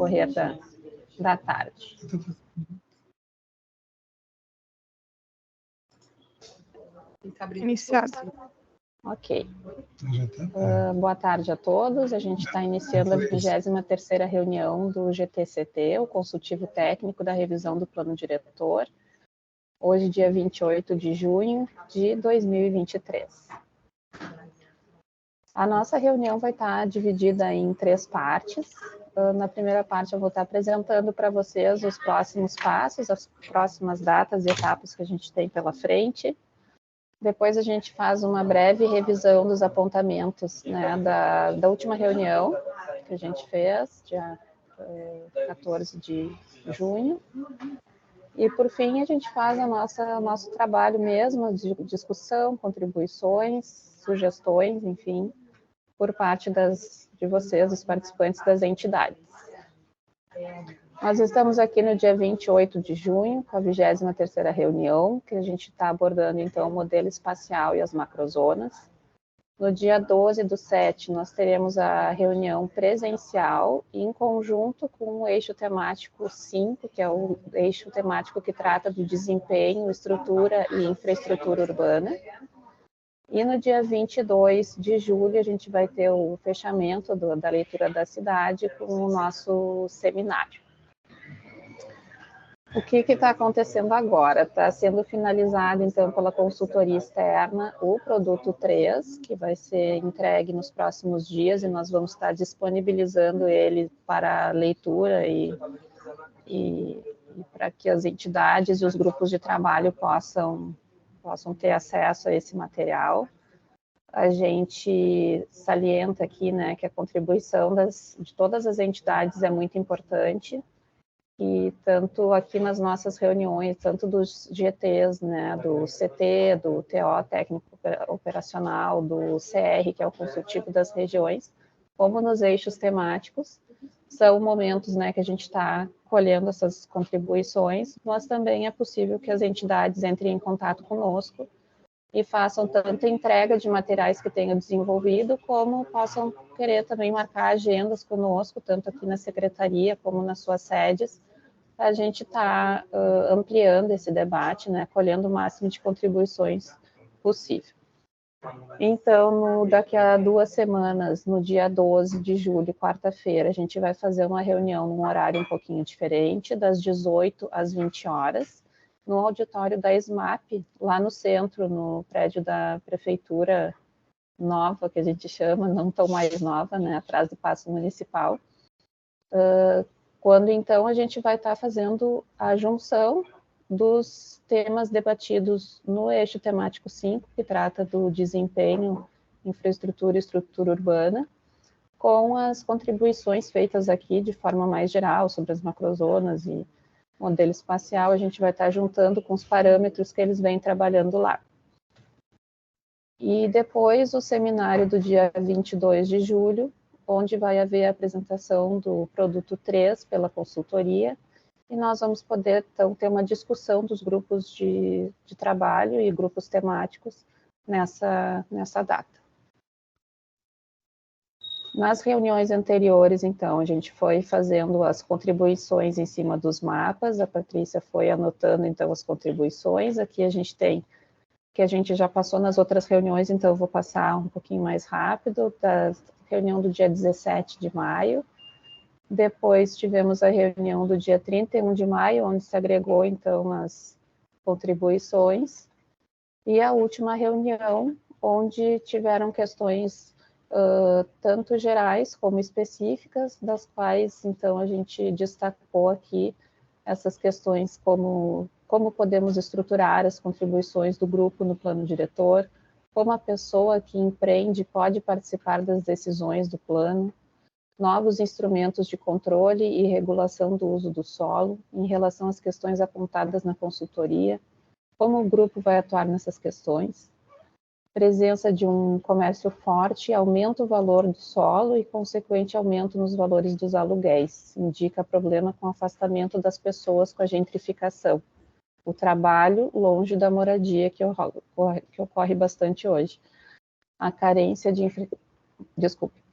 decorrer da tarde. Iniciado. Ok. Boa tarde a todos. A gente está iniciando a 23ª reunião do GTCT, o Consultivo Técnico da Revisão do Plano Diretor, hoje, dia 28 de junho de 2023. A nossa reunião vai estar dividida em 3 partes. Na primeira parte, eu vou estar apresentando para vocês os próximos passos, as próximas datas e etapas que a gente tem pela frente. Depois a gente faz uma breve revisão dos apontamentos, né, da última reunião que a gente fez, dia 14 de junho. E, por fim, a gente faz nosso trabalho mesmo, de discussão, contribuições, sugestões, enfim, por parte de vocês, os participantes das entidades. Nós estamos aqui no dia 28 de junho, com a 23ª reunião, que a gente está abordando, então, o modelo espacial e as macrozonas. No dia 12/7, nós teremos a reunião presencial, em conjunto com o eixo temático 5, que é o eixo temático que trata do desempenho, estrutura e infraestrutura urbana. E no dia 22 de julho, a gente vai ter o fechamento da leitura da cidade com o nosso seminário. O que está acontecendo agora? Está sendo finalizado, então, pela consultoria externa, o produto 3, que vai ser entregue nos próximos dias, e nós vamos estar disponibilizando ele para leitura e para que as entidades e os grupos de trabalho possam ter acesso a esse material. A gente salienta aqui, né, que a contribuição de todas as entidades é muito importante, e tanto aqui nas nossas reuniões, tanto dos GTs, né, do CT, do TO, técnico operacional, do CR, que é o consultivo das regiões, como nos eixos temáticos, são momentos, né, que a gente está colhendo essas contribuições, mas também é possível que as entidades entrem em contato conosco e façam tanto entrega de materiais que tenham desenvolvido, como possam querer também marcar agendas conosco, tanto aqui na secretaria como nas suas sedes. A gente está ampliando esse debate, né, colhendo o máximo de contribuições possível. Então, daqui a 2 semanas, no dia 12 de julho, quarta-feira, a gente vai fazer uma reunião num horário um pouquinho diferente, das 18 às 20 horas, no auditório da SMAP, lá no centro, no prédio da prefeitura nova, que a gente chama, não tão mais nova, né, atrás do Paço Municipal. Quando, então, a gente vai estar fazendo a junção dos temas debatidos no eixo temático 5, que trata do desempenho, infraestrutura e estrutura urbana, com as contribuições feitas aqui de forma mais geral sobre as macrozonas e modelo espacial. A gente vai estar juntando com os parâmetros que eles vêm trabalhando lá. E depois o seminário do dia 22 de julho, onde vai haver a apresentação do produto 3 pela consultoria, e nós vamos poder, então, ter uma discussão dos grupos de trabalho e grupos temáticos nessa data. Nas reuniões anteriores, então, a gente foi fazendo as contribuições em cima dos mapas, a Patrícia foi anotando, então, as contribuições. Aqui a gente tem, que a gente já passou nas outras reuniões, então eu vou passar um pouquinho mais rápido, da reunião do dia 17 de maio, depois tivemos a reunião do dia 31 de maio, onde se agregou, então, as contribuições, e a última reunião, onde tiveram questões tanto gerais como específicas, das quais, então, a gente destacou aqui essas questões como podemos estruturar as contribuições do grupo no plano diretor, como a pessoa que empreende pode participar das decisões do plano, novos instrumentos de controle e regulação do uso do solo, em relação às questões apontadas na consultoria, como o grupo vai atuar nessas questões, presença de um comércio forte aumenta o valor do solo e consequente aumento nos valores dos aluguéis, indica problema com o afastamento das pessoas com a gentrificação, o trabalho longe da moradia, que ocorre bastante hoje, a carência de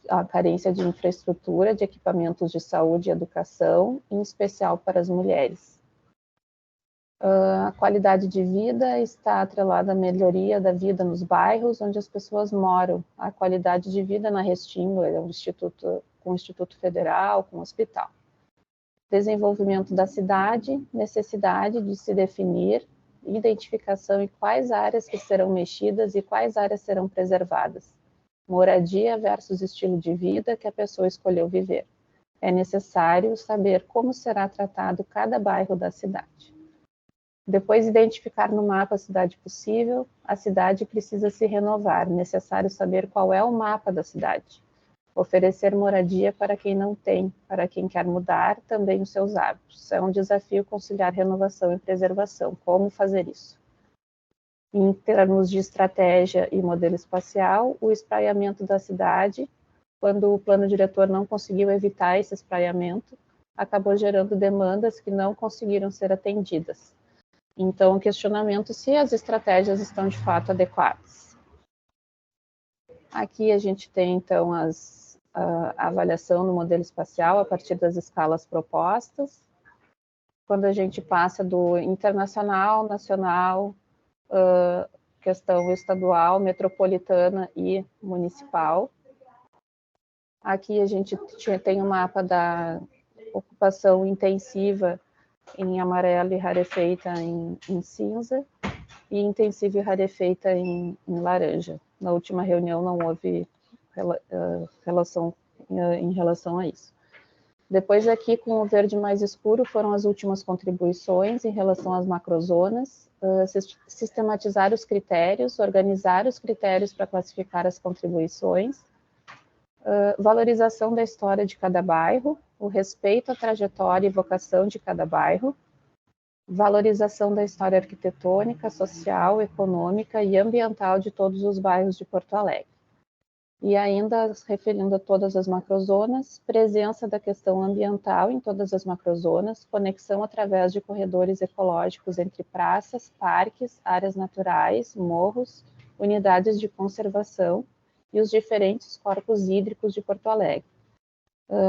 a carência de infraestrutura, de equipamentos de saúde e educação, em especial para as mulheres. A qualidade de vida está atrelada à melhoria da vida nos bairros onde as pessoas moram. A qualidade de vida na Restinga é um instituto, com o Instituto Federal, com o hospital. Desenvolvimento da cidade, necessidade de se definir, identificação em quais áreas que serão mexidas e quais áreas serão preservadas. Moradia versus estilo de vida que a pessoa escolheu viver. É necessário saber como será tratado cada bairro da cidade. Depois de identificar no mapa a cidade possível, a cidade precisa se renovar. Necessário saber qual é o mapa da cidade. Oferecer moradia para quem não tem, para quem quer mudar também os seus hábitos. É um desafio conciliar renovação e preservação. Como fazer isso? Em termos de estratégia e modelo espacial, o espraiamento da cidade, quando o plano diretor não conseguiu evitar esse espraiamento, acabou gerando demandas que não conseguiram ser atendidas. Então, o questionamento se as estratégias estão de fato adequadas. Aqui a gente tem, então, a avaliação no modelo espacial a partir das escalas propostas. Quando a gente passa do internacional, nacional, questão estadual, metropolitana e municipal. Aqui a gente tem um mapa da ocupação intensiva em amarelo e rarefeita em cinza, e intensiva e rarefeita em laranja. Na última reunião não houve relação em relação a isso. Depois aqui, com o verde mais escuro, foram as últimas contribuições em relação às macrozonas, sistematizar os critérios, organizar os critérios para classificar as contribuições, valorização da história de cada bairro, o respeito à trajetória e vocação de cada bairro, valorização da história arquitetônica, social, econômica e ambiental de todos os bairros de Porto Alegre. E ainda, referindo a todas as macrozonas, presença da questão ambiental em todas as macrozonas, conexão através de corredores ecológicos entre praças, parques, áreas naturais, morros, unidades de conservação e os diferentes corpos hídricos de Porto Alegre.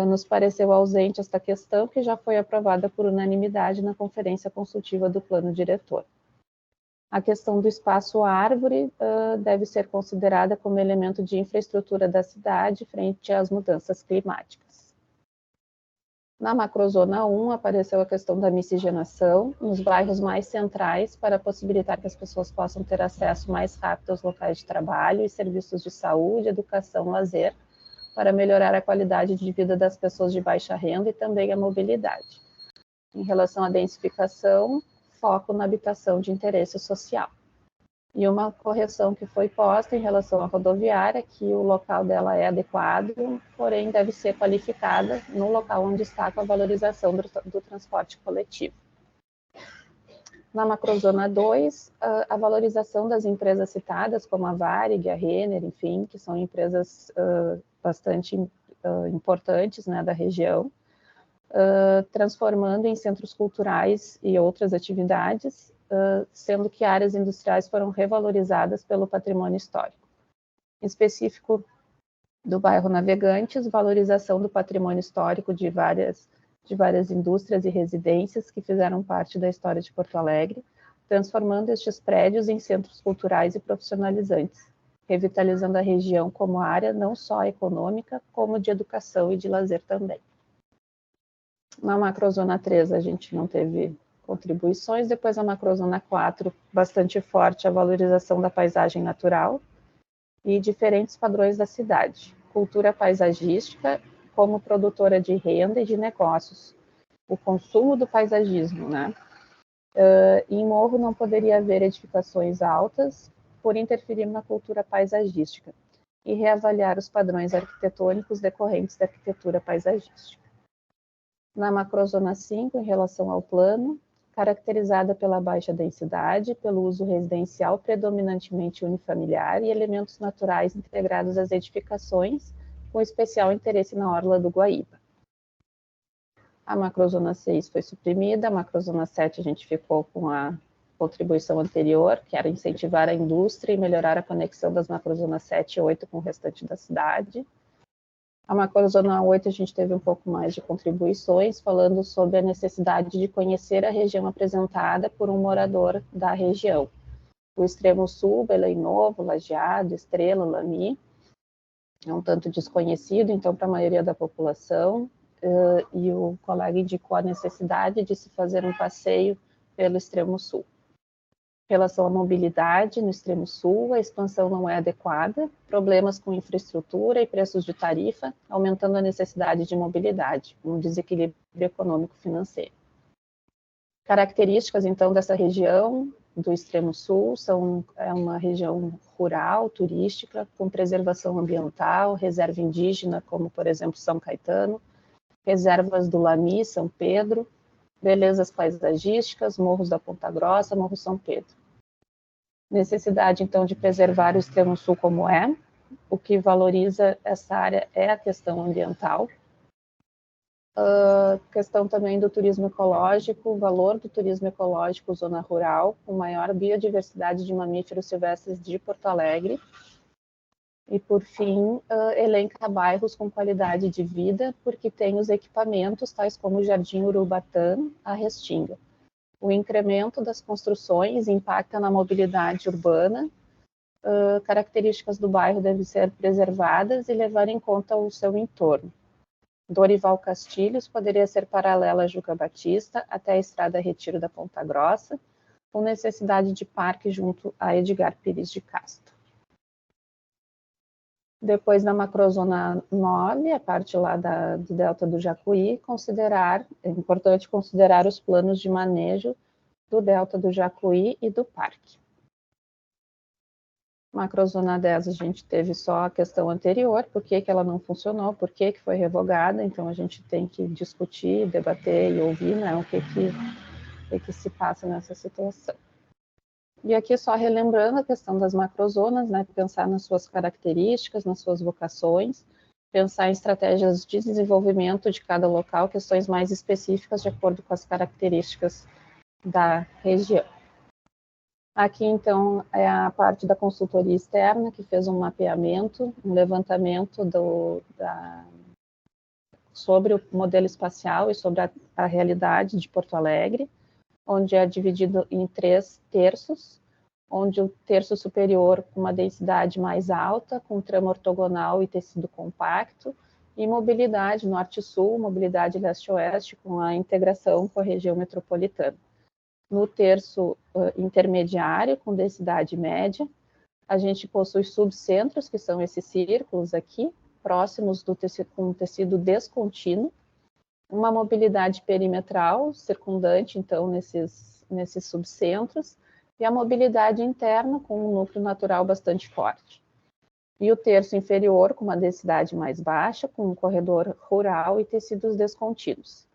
Nos pareceu ausente esta questão, que já foi aprovada por unanimidade na Conferência Consultiva do Plano Diretor. A questão do espaço árvore deve ser considerada como elemento de infraestrutura da cidade frente às mudanças climáticas. Na macrozona 1, apareceu a questão da miscigenação nos bairros mais centrais para possibilitar que as pessoas possam ter acesso mais rápido aos locais de trabalho e serviços de saúde, educação, lazer, para melhorar a qualidade de vida das pessoas de baixa renda e também a mobilidade. Em relação à densificação, foco na habitação de interesse social. E uma correção que foi posta em relação à rodoviária, que o local dela é adequado, porém deve ser qualificada no local onde está com a valorização do transporte coletivo. Na macrozona 2, a valorização das empresas citadas, como a Varig, a Renner, enfim, que são empresas bastante importantes, né, da região, transformando em centros culturais e outras atividades, sendo que áreas industriais foram revalorizadas pelo patrimônio histórico. Em específico do bairro Navegantes, valorização do patrimônio histórico de várias indústrias e residências que fizeram parte da história de Porto Alegre, transformando estes prédios em centros culturais e profissionalizantes, revitalizando a região como área não só econômica, como de educação e de lazer também. Na macrozona 3 a gente não teve contribuições, depois a macrozona 4, bastante forte a valorização da paisagem natural e diferentes padrões da cidade, cultura paisagística como produtora de renda e de negócios, o consumo do paisagismo, né? Em morro não poderia haver edificações altas por interferir na cultura paisagística e reavaliar os padrões arquitetônicos decorrentes da arquitetura paisagística. Na macrozona 5, em relação ao plano, caracterizada pela baixa densidade, pelo uso residencial predominantemente unifamiliar e elementos naturais integrados às edificações, com especial interesse na orla do Guaíba. A macrozona 6 foi suprimida, a macrozona 7 a gente ficou com a contribuição anterior, que era incentivar a indústria e melhorar a conexão das macrozonas 7 e 8 com o restante da cidade. A macrozona 8 a gente teve um pouco mais de contribuições, falando sobre a necessidade de conhecer a região apresentada por um morador da região. O extremo sul, Belém Novo, Lajeado, Estrela, Lami, é um tanto desconhecido, então, para a maioria da população, e o colega indicou a necessidade de se fazer um passeio pelo extremo sul. Em relação à mobilidade, no extremo sul, a expansão não é adequada, problemas com infraestrutura e preços de tarifa, aumentando a necessidade de mobilidade, um desequilíbrio econômico-financeiro. Características, então, dessa região do extremo sul é uma região rural, turística, com preservação ambiental, reserva indígena, como, por exemplo, São Caetano, reservas do Lami, São Pedro, belezas paisagísticas, morros da Ponta Grossa, Morro São Pedro. Necessidade, então, de preservar o extremo sul como é. O que valoriza essa área é a questão ambiental. Questão também do turismo ecológico, o valor do turismo ecológico, zona rural, com maior biodiversidade de mamíferos silvestres de Porto Alegre. E, por fim, elenca bairros com qualidade de vida, porque tem os equipamentos, tais como o Jardim Urubatã, a Restinga. O incremento das construções impacta na mobilidade urbana, características do bairro devem ser preservadas e levar em conta o seu entorno. Dorival Castilhos poderia ser paralela a Juca Batista até a Estrada Retiro da Ponta Grossa, com necessidade de parque junto a Edgar Pires de Castro. Depois, na macrozona 9, a parte lá do Delta do Jacuí, é importante considerar os planos de manejo do Delta do Jacuí e do parque. Macrozona 10, a gente teve só a questão anterior, por que ela não funcionou, por que foi revogada, então a gente tem que discutir, debater e ouvir, né, o que se passa nessa situação. E aqui só relembrando a questão das macrozonas, né, pensar nas suas características, nas suas vocações, pensar em estratégias de desenvolvimento de cada local, questões mais específicas de acordo com as características da região. Aqui, então, é a parte da consultoria externa, que fez um mapeamento, um levantamento sobre o modelo espacial e sobre a realidade de Porto Alegre, onde é dividido em 3 terços, onde o terço superior com uma densidade mais alta, com trama ortogonal e tecido compacto, e mobilidade norte-sul, mobilidade leste-oeste, com a integração com a região metropolitana. No terço intermediário, com densidade média, a gente possui subcentros, que são esses círculos aqui, próximos com tecido descontínuo, uma mobilidade perimetral circundante, então, nesses subcentros, e a mobilidade interna com um núcleo natural bastante forte. E o terço inferior com uma densidade mais baixa, com um corredor rural e tecidos descontínuos.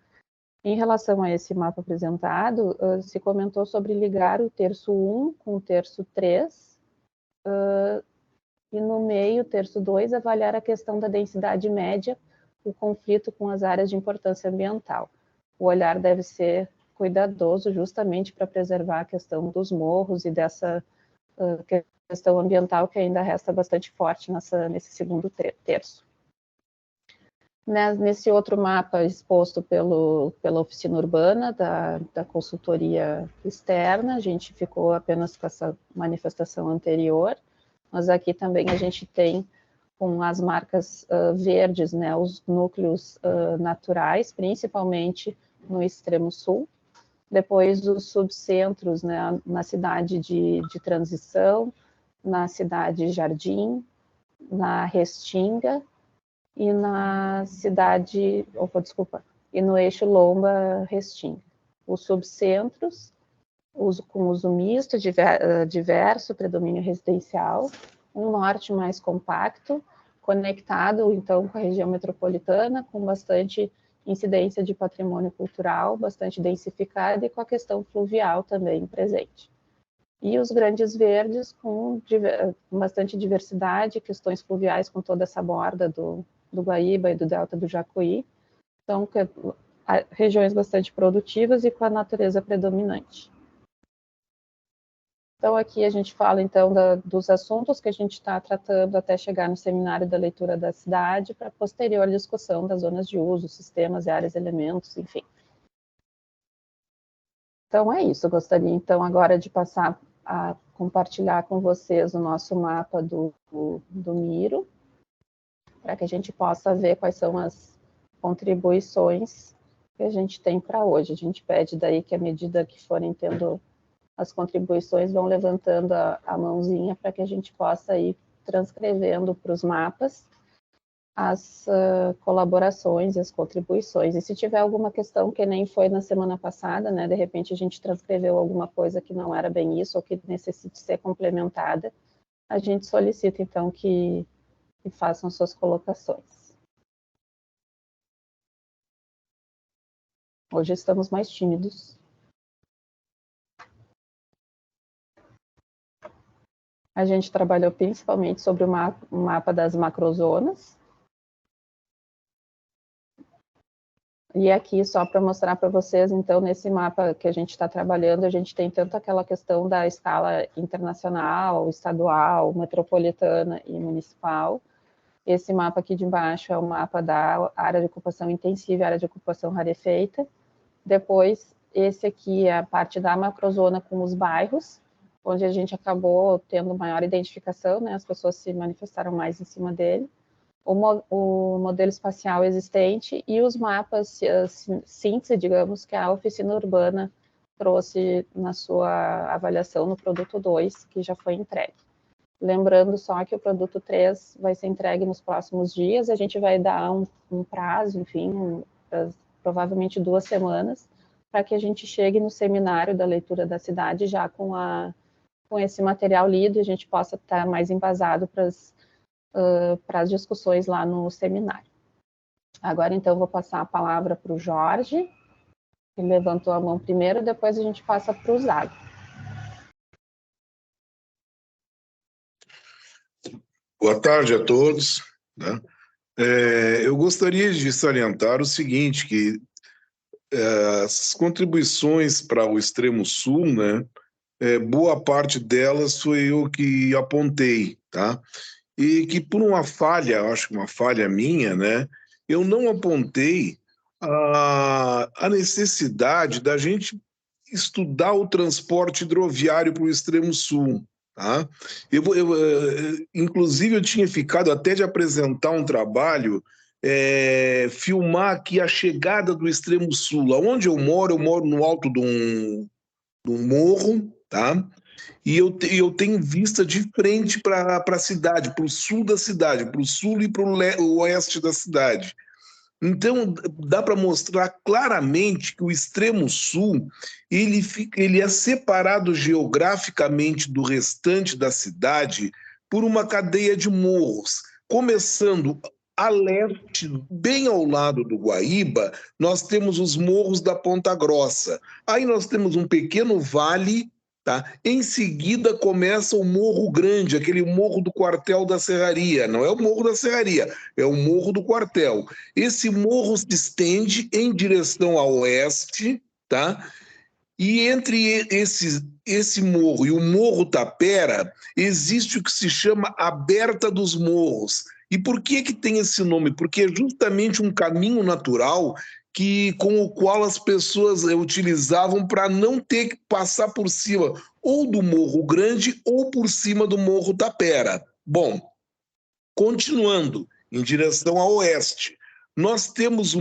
Em relação a esse mapa apresentado, se comentou sobre ligar o terço 1 com o terço 3, e no meio, o terço 2, avaliar a questão da densidade média, o conflito com as áreas de importância ambiental. O olhar deve ser cuidadoso justamente para preservar a questão dos morros e dessa questão ambiental que ainda resta bastante forte nesse segundo terço. Nesse outro mapa exposto pela oficina urbana da consultoria externa, a gente ficou apenas com essa manifestação anterior, mas aqui também a gente tem com as marcas verdes, né, os núcleos naturais, principalmente no extremo sul, depois os subcentros, né, na cidade de Transição, na cidade Jardim, na Restinga e na cidade, e no eixo Lomba-Restinga. Os subcentros, com uso misto, diverso, predomínio residencial, um norte mais compacto, conectado, então, com a região metropolitana, com bastante incidência de patrimônio cultural, bastante densificada e com a questão fluvial também presente. E os grandes verdes com bastante diversidade, questões fluviais com toda essa borda do Guaíba e do Delta do Jacuí, então, regiões bastante produtivas e com a natureza predominante. Então, aqui a gente fala, então, dos assuntos que a gente está tratando até chegar no seminário da leitura da cidade, para posterior discussão das zonas de uso, sistemas e áreas, elementos, enfim. Então, é isso. Eu gostaria, então, agora de passar a compartilhar com vocês o nosso mapa do Miro, para que a gente possa ver quais são as contribuições que a gente tem para hoje. A gente pede daí que, à medida que forem tendo as contribuições, vão levantando a mãozinha para que a gente possa ir transcrevendo para os mapas as colaborações e as contribuições. E se tiver alguma questão que nem foi na semana passada, né, de repente a gente transcreveu alguma coisa que não era bem isso, ou que necessite ser complementada, a gente solicita, então, que façam suas colocações. Hoje estamos mais tímidos. A gente trabalhou principalmente sobre o mapa das macrozonas. E aqui, só para mostrar para vocês, então, nesse mapa que a gente está trabalhando, a gente tem tanto aquela questão da escala internacional, estadual, metropolitana e municipal. Esse mapa aqui de baixo é o mapa da área de ocupação intensiva e área de ocupação rarefeita. Depois, esse aqui é a parte da macrozona com os bairros, onde a gente acabou tendo maior identificação, né? As pessoas se manifestaram mais em cima dele. O modelo espacial existente e os mapas síntese, digamos, que a oficina urbana trouxe na sua avaliação no produto 2, que já foi entregue. Lembrando só que o produto 3 vai ser entregue nos próximos dias, a gente vai dar um prazo, enfim, provavelmente 2 semanas, para que a gente chegue no seminário da leitura da cidade já com esse material lido e a gente possa estar mais embasado para as discussões lá no seminário. Agora, então, eu vou passar a palavra para o Jorge, que levantou a mão primeiro, depois a gente passa para o Zago. Boa tarde a todos, né? Eu gostaria de salientar o seguinte, que as contribuições para o extremo sul, né, boa parte delas foi eu que apontei, tá? E que por uma falha, acho que uma falha minha, né, eu não apontei a necessidade da gente estudar o transporte hidroviário para o extremo sul, tá? Inclusive, eu tinha ficado até de apresentar um trabalho, filmar aqui a chegada do extremo sul. Onde eu moro no alto de um morro, tá? E eu tenho vista de frente para a cidade, para o sul da cidade, para o sul e para o oeste da cidade. Então, dá para mostrar claramente que o extremo sul ele é separado geograficamente do restante da cidade por uma cadeia de morros. Começando a leste, bem ao lado do Guaíba, nós temos os morros da Ponta Grossa. Aí nós temos um pequeno vale, tá? Em seguida começa o Morro Grande, aquele morro do quartel da Serraria. Não é o Morro da Serraria, é o Morro do Quartel. Esse morro se estende em direção a oeste, tá? E entre esse morro e o Morro Tapera, existe o que se chama Aberta dos Morros. E por que tem esse nome? Porque é justamente um caminho natural com o qual as pessoas utilizavam para não ter que passar por cima ou do Morro Grande ou por cima do Morro Tapera. Bom, continuando em direção a oeste, nós temos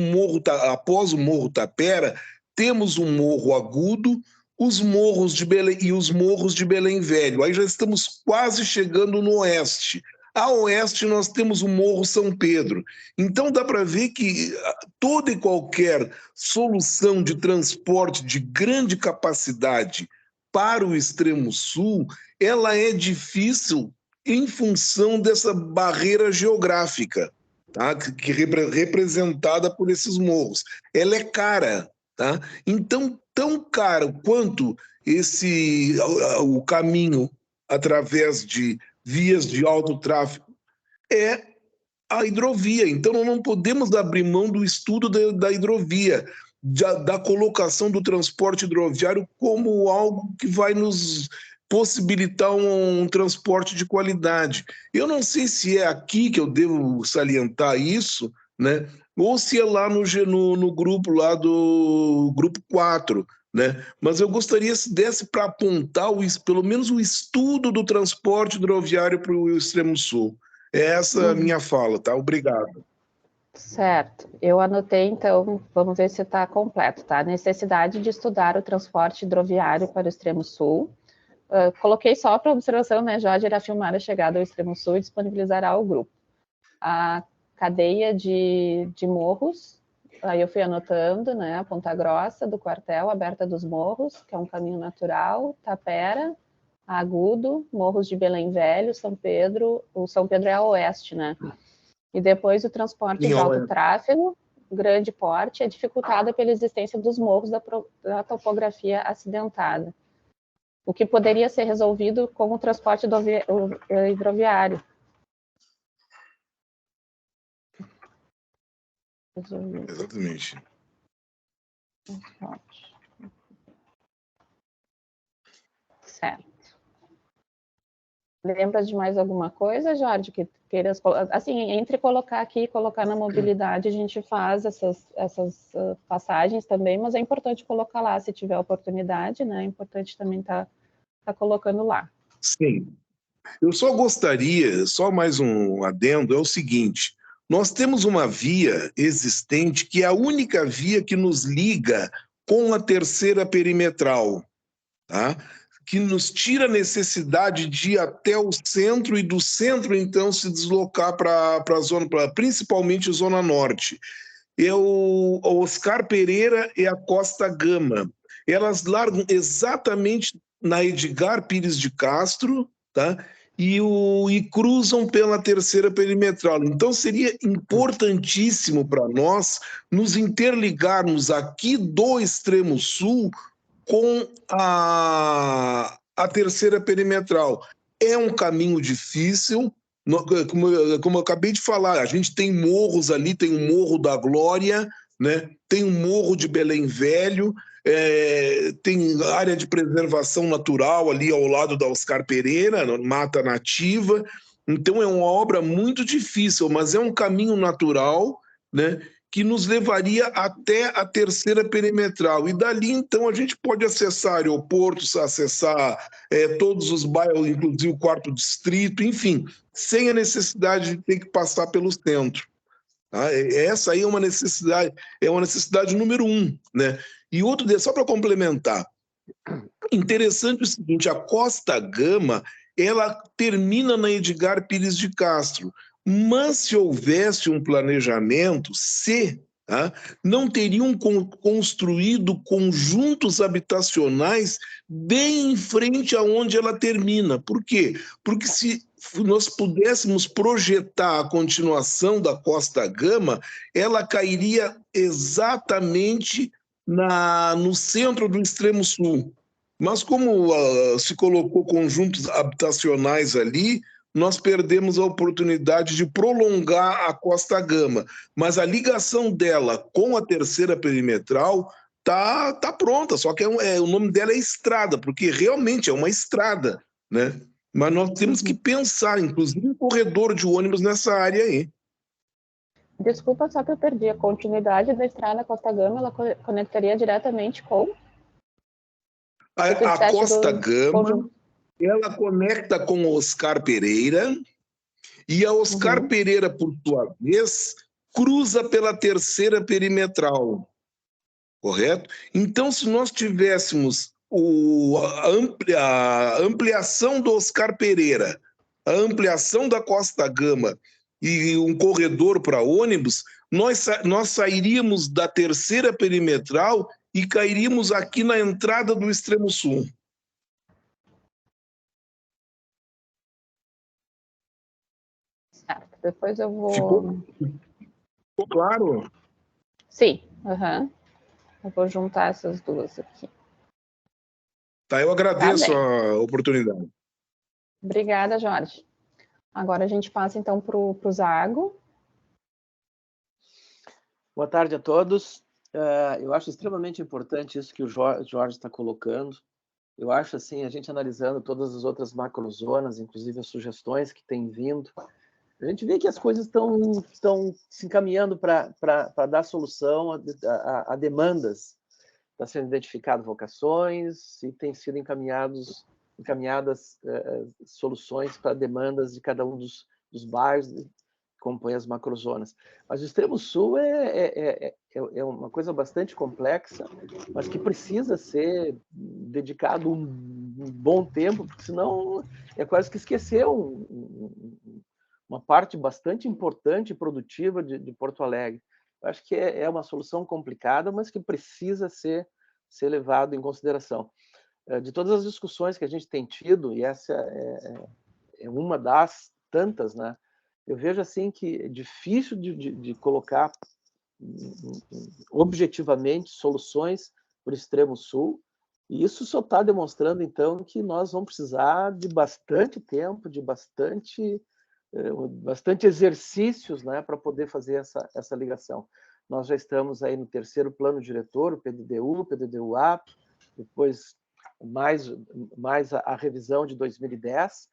após o Morro Tapera, temos um morro agudo, os morros de Belém e os morros de Belém Velho. Aí já estamos quase chegando no oeste. A oeste nós temos o Morro São Pedro. Então dá para ver que toda e qualquer solução de transporte de grande capacidade para o extremo sul, ela é difícil em função dessa barreira geográfica, tá? Representada por esses morros. Ela é cara, tá? Então, tão caro quanto o caminho através de vias de alto tráfego é a hidrovia. Então, nós não podemos abrir mão do estudo da hidrovia, da colocação do transporte hidroviário como algo que vai nos possibilitar um transporte de qualidade. Eu não sei se é aqui que eu devo salientar isso, né? Ou se é lá no grupo lá do grupo 4, né? Mas eu gostaria se desse para apontar pelo menos o estudo do transporte hidroviário para o extremo sul. É essa a minha fala, tá? Obrigado. Certo. Eu anotei, então, vamos ver se está completo, tá? Necessidade de estudar o transporte hidroviário para o extremo sul. Coloquei só para observação, né? Jorge irá filmar a chegada ao extremo sul e disponibilizará ao grupo. A cadeia de morros, aí eu fui anotando, né? A Ponta Grossa do quartel, Aberta dos Morros, que é um caminho natural, Tapera, Agudo, Morros de Belém Velho, São Pedro, o São Pedro é a oeste, né? E depois o transporte de alto tráfego, grande porte, é dificultada pela existência dos morros da topografia acidentada, o que poderia ser resolvido com o transporte hidroviário. Exatamente. Certo. Lembra de mais alguma coisa, Jorge, que queiras... Assim, entre colocar aqui e colocar na mobilidade, a gente faz essas passagens também, mas é importante colocar lá, se tiver oportunidade, né? É importante também estar colocando lá. Sim. Eu só gostaria, só mais um adendo, é o seguinte: nós temos uma via existente que é a única via que nos liga com a terceira perimetral, tá? Que nos tira a necessidade de ir até o centro e do centro, então, se deslocar para a zona, principalmente Zona Norte. É o Oscar Pereira e a Costa Gama. Elas largam exatamente na Edgar Pires de Castro, tá? E cruzam pela terceira perimetral. Então, seria importantíssimo para nós nos interligarmos aqui do extremo sul com a terceira perimetral. É um caminho difícil, como eu acabei de falar, a gente tem morros ali, tem o Morro da Glória, né? Tem o Morro de Belém Velho, tem área de preservação natural ali ao lado da Oscar Pereira, mata nativa. Então é uma obra muito difícil, mas é um caminho natural, né? Que nos levaria até a terceira perimetral. E dali, então, a gente pode acessar aeroportos, acessar todos os bairros, inclusive o quarto distrito, enfim, sem a necessidade de ter que passar pelo centro. Tá? Essa aí é uma necessidade número 1, né? E outro, só para complementar, interessante o seguinte: a Costa Gama, ela termina na Edgar Pires de Castro, mas se houvesse um planejamento, tá, não teriam construído conjuntos habitacionais bem em frente aonde ela termina. Por quê? Porque se nós pudéssemos projetar a continuação da Costa Gama, ela cairia exatamente no centro do extremo sul. Mas como se colocou conjuntos habitacionais ali, nós perdemos a oportunidade de prolongar a Costa Gama. Mas a ligação dela com a terceira perimetral tá pronta, só que o nome dela é estrada, porque realmente é uma estrada, né? Mas nós temos que pensar, inclusive, em corredor de ônibus nessa área aí. Desculpa, só que eu perdi. A continuidade da estrada Costa Gama, ela conectaria diretamente com... A Costa Gama, ela conecta com o Oscar Pereira, e a Oscar Pereira, por sua vez, cruza pela terceira perimetral, correto? Então, se nós tivéssemos a ampliação do Oscar Pereira, a ampliação da Costa Gama e um corredor para ônibus, nós sairíamos da terceira perimetral e cairíamos aqui na entrada do extremo sul. Certo, depois eu vou... Ficou claro? Sim, eu vou juntar essas duas aqui. Tá, eu agradeço a oportunidade. Obrigada, Jorge. Agora a gente passa, então, para o Zago. Boa tarde a todos. Eu acho extremamente importante isso que o Jorge está colocando, Eu acho assim, a gente analisando todas as outras macrozonas, inclusive as sugestões que têm vindo, a gente vê que as coisas estão se encaminhando para dar solução a demandas. Está sendo identificado vocações e têm sido encaminhadas soluções para demandas de cada um dos bairros que compõem as macrozonas. Mas o extremo sul é uma coisa bastante complexa, mas que precisa ser dedicado um bom tempo, porque senão é quase que esquecer uma parte bastante importante e produtiva de Porto Alegre. Eu acho que é uma solução complicada, mas que precisa ser levado em consideração. De todas as discussões que a gente tem tido, e essa é uma das tantas, né? Eu vejo assim que é difícil de colocar objetivamente soluções para o extremo sul, e isso só está demonstrando, então, que nós vamos precisar de bastante tempo, de bastante exercícios, né, para poder fazer essa ligação. Nós já estamos aí no 3º plano diretor, o PDDU, PDDU-AP, depois mais a revisão de 2010,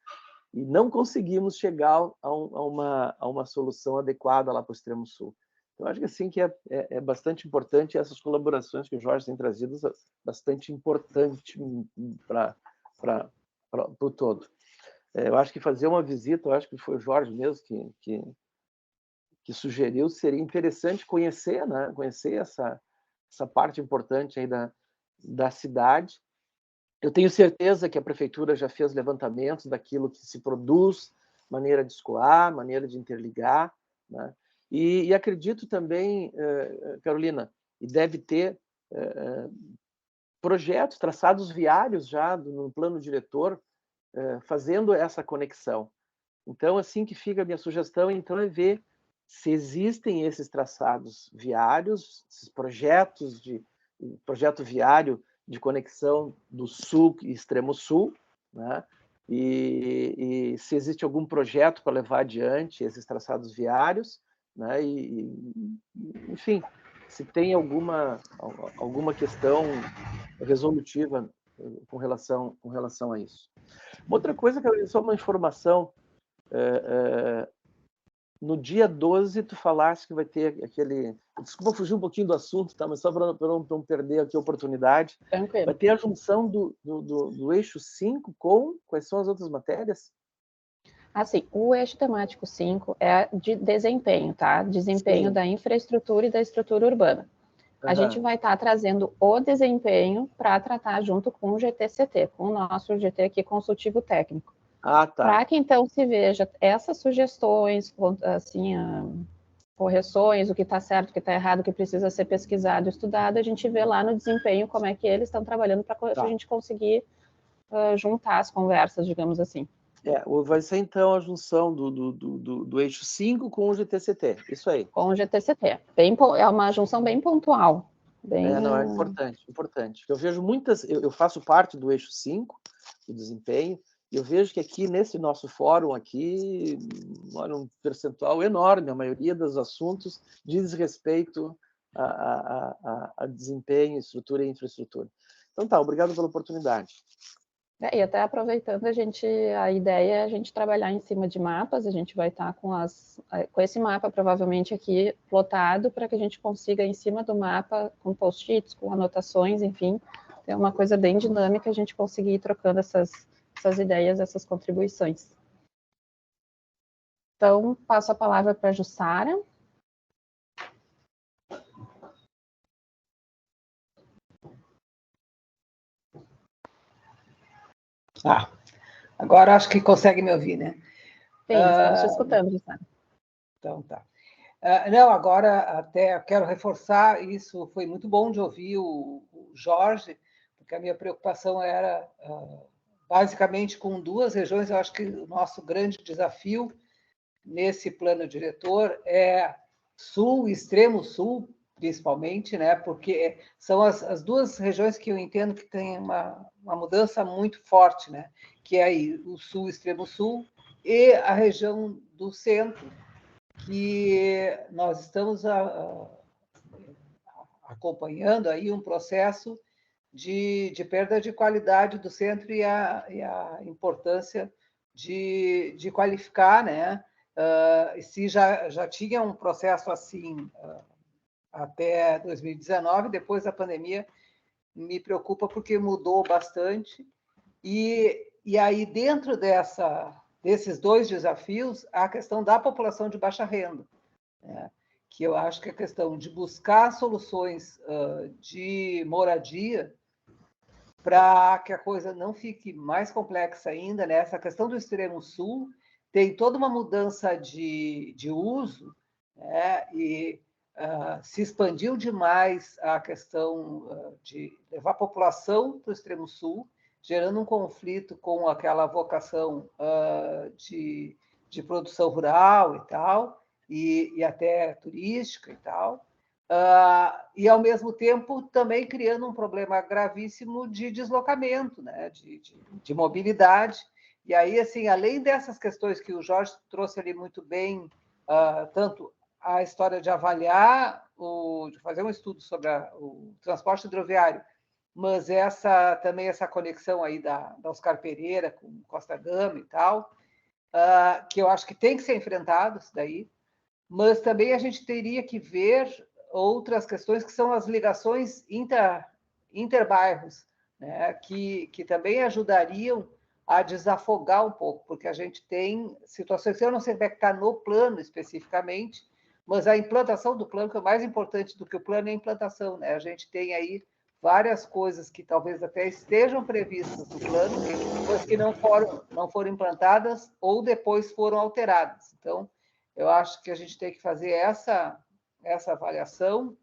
e não conseguimos chegar a uma solução adequada lá para o extremo sul. Então, acho que assim que é bastante importante essas colaborações que o Jorge tem trazido, bastante importante para o todo. Eu acho que fazer uma visita, eu acho que foi o Jorge mesmo que sugeriu, seria interessante conhecer, né? Conhecer essa parte importante aí da cidade. Eu tenho certeza que a prefeitura já fez levantamentos daquilo que se produz, maneira de escoar, maneira de interligar, né? E acredito também, Carolina, e deve ter projetos, traçados viários já no plano diretor, fazendo essa conexão. Então, assim que fica a minha sugestão, então, é ver se existem esses traçados viários, esses projeto viário de conexão do sul e extremo sul, né? E se existe algum projeto para levar adiante esses traçados viários, né? Enfim, se tem alguma questão resolutiva com relação a isso. Outra coisa, só uma informação. No dia 12, tu falaste que vai ter aquele... Desculpa fugir um pouquinho do assunto, tá? Mas só para não perder aqui a oportunidade. Tranquilo. Vai ter a junção do eixo 5 com... Quais são as outras matérias? Assim, o eixo temático 5 é de desempenho, tá? Desempenho Sim. da infraestrutura e da estrutura urbana. A gente vai estar trazendo o desempenho para tratar junto com o GTCT, com o nosso GT aqui consultivo técnico. Ah, tá. Para que então se veja essas sugestões, assim, correções, o que está certo, o que está errado, o que precisa ser pesquisado, estudado, a gente vê lá no desempenho como é que eles estão trabalhando para a gente conseguir juntar as conversas, digamos assim. Vai ser então a junção do eixo 5 com o GTCT, isso aí. Com o GTCT. É uma junção bem pontual. Não, é importante. Eu vejo muitas... Eu faço parte do eixo 5, do desempenho, e eu vejo que aqui, nesse nosso fórum aqui, olha, um percentual enorme, a maioria dos assuntos diz respeito a desempenho, estrutura e infraestrutura. Então tá, obrigado pela oportunidade. E até aproveitando, a ideia é a gente trabalhar em cima de mapas, a gente vai estar com esse mapa provavelmente aqui plotado para que a gente consiga, em cima do mapa, com post-its, com anotações, enfim, ter uma coisa bem dinâmica, a gente conseguir ir trocando essas ideias, essas contribuições. Então, passo a palavra para a Jussara. Agora acho que consegue me ouvir, né? Sim, estamos te escutando, Jussara. Então tá. Não, agora até quero reforçar, isso foi muito bom de ouvir o Jorge, porque a minha preocupação era basicamente com 2 regiões. Eu acho que o nosso grande desafio nesse plano diretor é sul, extremo sul, principalmente, né? Porque são as 2 regiões que eu entendo que tem uma mudança muito forte, né? Que é aí o sul, extremo sul, e a região do centro, que nós estamos acompanhando aí um processo de perda de qualidade do centro e a importância de qualificar, né? Se já tinha um processo assim até 2019, depois da pandemia, me preocupa porque mudou bastante. E aí, dentro desses dois desafios, a questão da população de baixa renda, né? Que eu acho que a questão de buscar soluções de moradia para que a coisa não fique mais complexa ainda, né? Essa questão do extremo sul tem toda uma mudança de uso, né? E se expandiu demais a questão de levar a população para o extremo sul, gerando um conflito com aquela vocação de produção rural e tal, e até turística e tal. E, ao mesmo tempo, também criando um problema gravíssimo de deslocamento, né? de mobilidade. E aí, assim, além dessas questões que o Jorge trouxe ali muito bem, tanto a história de avaliar, de fazer um estudo sobre o transporte hidroviário, mas também essa conexão aí da Oscar Pereira com Costa Gama e tal, que eu acho que tem que ser enfrentado isso daí, mas também a gente teria que ver outras questões que são as ligações interbairros, né? que também ajudariam a desafogar um pouco, porque a gente tem situações que eu não sei como é que está no plano especificamente, mas a implantação do plano, que é o mais importante do que o plano, é a implantação, né? A gente tem aí várias coisas que talvez até estejam previstas no plano, mas que não foram implantadas ou depois foram alteradas. Então, eu acho que a gente tem que fazer essa avaliação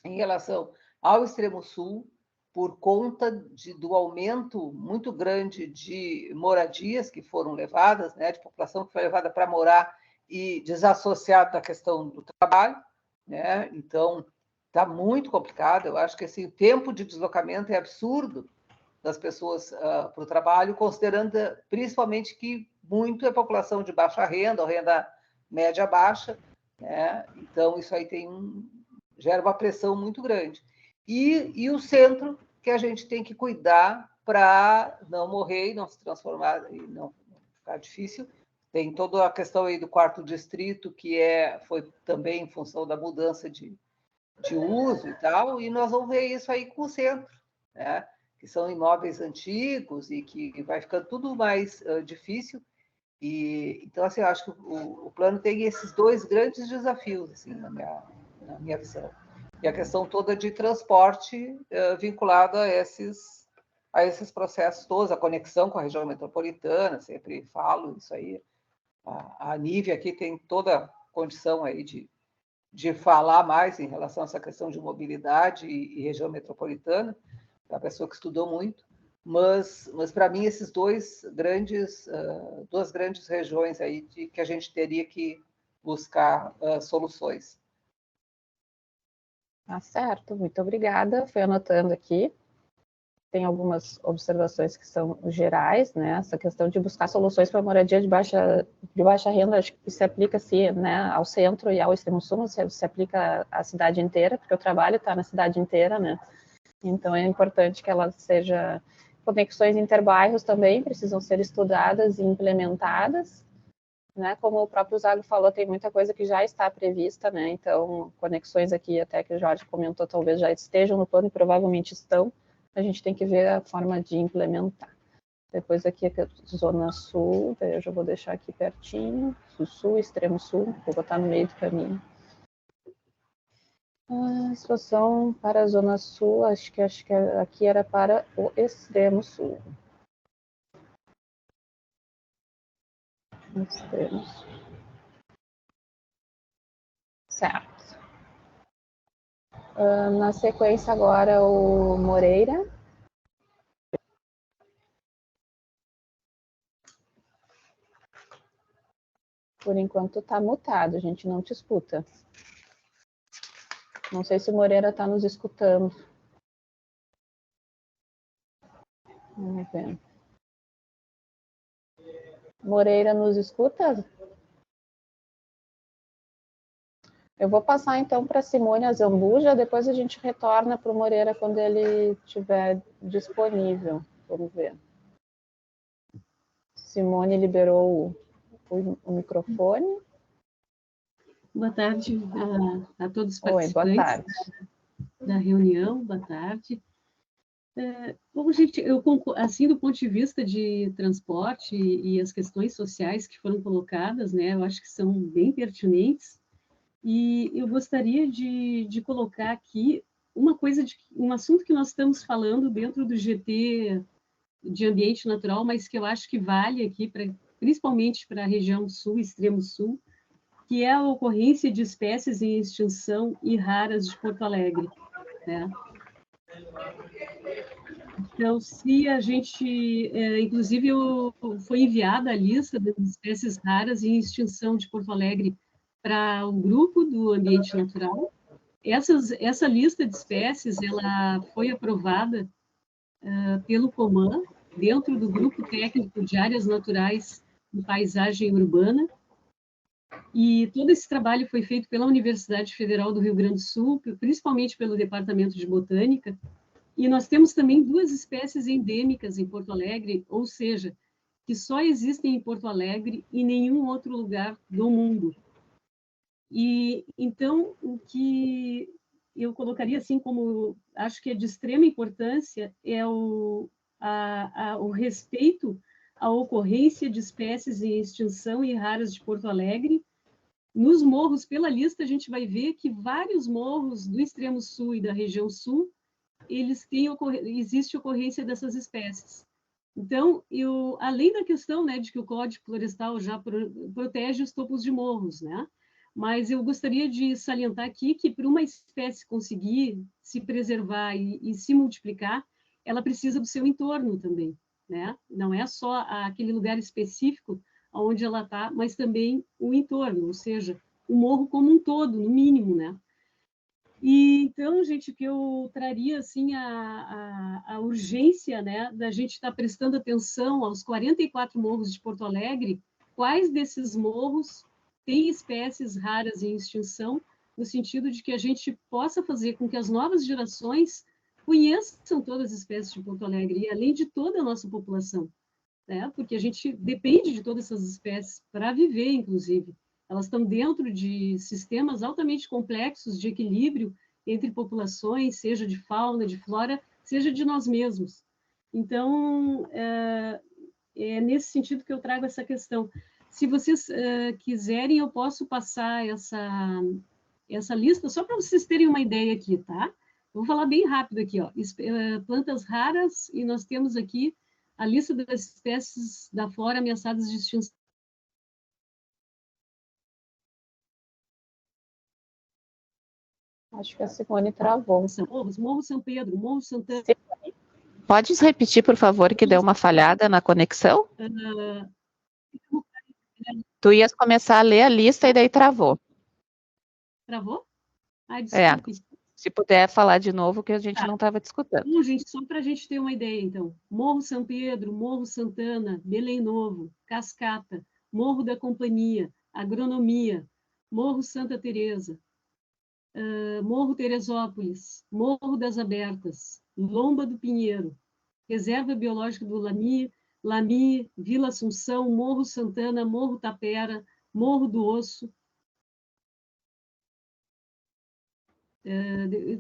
em relação ao extremo sul, por conta do aumento muito grande de moradias que foram levadas, né, de população que foi levada para morar e desassociada da questão do trabalho, né? Então, está muito complicado. Eu acho que assim, o tempo de deslocamento é absurdo das pessoas para o trabalho, considerando principalmente que muito é população de baixa renda, ou renda média baixa, né? Então, isso aí gera uma pressão muito grande. E o centro, que a gente tem que cuidar para não morrer e não se transformar, e não ficar difícil. Tem toda a questão aí do quarto distrito, que foi também em função da mudança de uso e tal, e nós vamos ver isso aí com o centro, né? Que são imóveis antigos e que vai ficando tudo mais difícil. Então, assim, eu acho que o plano tem esses dois grandes desafios, assim, na minha visão. E a questão toda de transporte vinculado a esses processos todos, a conexão com a região metropolitana, sempre falo isso aí. A Nívia aqui tem toda a condição aí de falar mais em relação a essa questão de mobilidade e região metropolitana, é uma pessoa que estudou muito, mas para mim esses duas grandes regiões aí que a gente teria que buscar soluções. Tá certo, muito obrigada. Fui anotando aqui. Tem algumas observações que são gerais, né? Essa questão de buscar soluções para moradia de baixa renda, acho que se aplica assim, né, ao centro e ao extremo sul, se aplica à cidade inteira, porque o trabalho está na cidade inteira, né? Então é importante que ela seja. Conexões interbairros também precisam ser estudadas e implementadas, né? Como o próprio Zago falou, tem muita coisa que já está prevista, né? Então, conexões aqui, até que o Jorge comentou, talvez já estejam no plano e provavelmente estão. A gente tem que ver a forma de implementar. Depois aqui a Zona Sul, eu já vou deixar aqui pertinho, Sul, Extremo Sul, vou botar no meio do caminho. A situação para a Zona Sul, acho que aqui era para o Extremo Sul. Extremo Sul. Certo. Na sequência agora o Moreira. Por enquanto está mutado, a gente não te escuta. Não sei se o Moreira está nos escutando. Vamos ver. Moreira nos escuta? Eu vou passar então para Simone a Zambuja, depois a gente retorna para o Moreira quando ele estiver disponível. Vamos ver. Simone liberou o microfone. Boa tarde a todos os Oi, boa participantes tarde. da reunião. Boa tarde. Bom, gente, assim, do ponto de vista de transporte e as questões sociais que foram colocadas, né, eu acho que são bem pertinentes. E eu gostaria de colocar aqui um assunto que nós estamos falando dentro do GT de ambiente natural, mas que eu acho que vale aqui, principalmente para a região sul, extremo sul, que é a ocorrência de espécies em extinção e raras de Porto Alegre, né? Então, se a gente, inclusive, foi enviada a lista das espécies raras em extinção de Porto Alegre para o grupo do ambiente natural. Essa lista de espécies, ela foi aprovada pelo COMAN, dentro do grupo técnico de áreas naturais e paisagem urbana, e todo esse trabalho foi feito pela Universidade Federal do Rio Grande do Sul, principalmente pelo Departamento de Botânica, e nós temos também 2 espécies endêmicas em Porto Alegre, ou seja, que só existem em Porto Alegre e em nenhum outro lugar do mundo. E então, o que eu colocaria assim como acho que é de extrema importância é o respeito à ocorrência de espécies em extinção e raras de Porto Alegre. Nos morros, pela lista, a gente vai ver que vários morros do extremo sul e da região sul, existe ocorrência dessas espécies. Então, além da questão, né, de que o Código Florestal já protege os topos de morros, né? Mas eu gostaria de salientar aqui que para uma espécie conseguir se preservar e se multiplicar, ela precisa do seu entorno também, né? Não é só aquele lugar específico onde ela está, mas também o entorno, ou seja, o morro como um todo, no mínimo, né? E então, gente, o que eu traria assim a urgência, né, da gente estar prestando atenção aos 44 morros de Porto Alegre, quais desses morros têm espécies raras em extinção, no sentido de que a gente possa fazer com que as novas gerações conheçam todas as espécies de Porto Alegre, e além de toda a nossa população, né? Porque a gente depende de todas essas espécies para viver, inclusive. Elas estão dentro de sistemas altamente complexos de equilíbrio entre populações, seja de fauna, de flora, seja de nós mesmos. Então, é nesse sentido que eu trago essa questão. Se vocês quiserem, eu posso passar essa lista, só para vocês terem uma ideia aqui, tá? Vou falar bem rápido aqui, ó. Plantas raras, e nós temos aqui a lista das espécies da flora ameaçadas de extinção. Acho que a Simone travou. Morro São Pedro, Morro Santana. Pode repetir, por favor, que deu uma falhada na conexão? Tu ias começar a ler a lista e daí travou. Travou? Ai, desculpe. Se puder falar de novo, que a gente não estava te escutando. Bom, gente, só para a gente ter uma ideia, então. Morro São Pedro, Morro Santana, Belém Novo, Cascata, Morro da Companhia, Agronomia, Morro Santa Teresa, Morro Teresópolis, Morro das Abertas, Lomba do Pinheiro, Reserva Biológica do Lami, Vila Assunção, Morro Santana, Morro Tapera, Morro do Osso.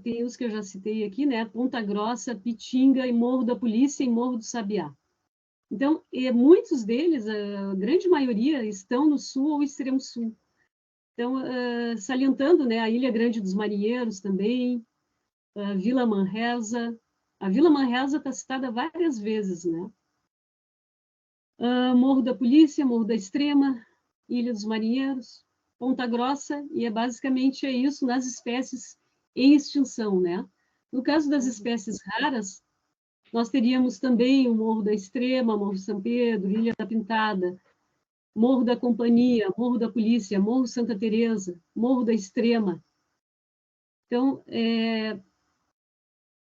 Tem os que eu já citei aqui, né? Ponta Grossa, Pitinga e Morro da Polícia e Morro do Sabiá. Então, muitos deles, a grande maioria, estão no sul ou extremo sul. Então, salientando, né, a Ilha Grande dos Marinheiros também, a Vila Manresa. A Vila Manresa está citada várias vezes, né? Morro da Polícia, Morro da Extrema, Ilha dos Marinheiros, Ponta Grossa, e basicamente isso nas espécies em extinção, né? No caso das espécies raras, nós teríamos também o Morro da Extrema, Morro São Pedro, Ilha da Pintada, Morro da Companhia, Morro da Polícia, Morro Santa Teresa, Morro da Extrema. Então,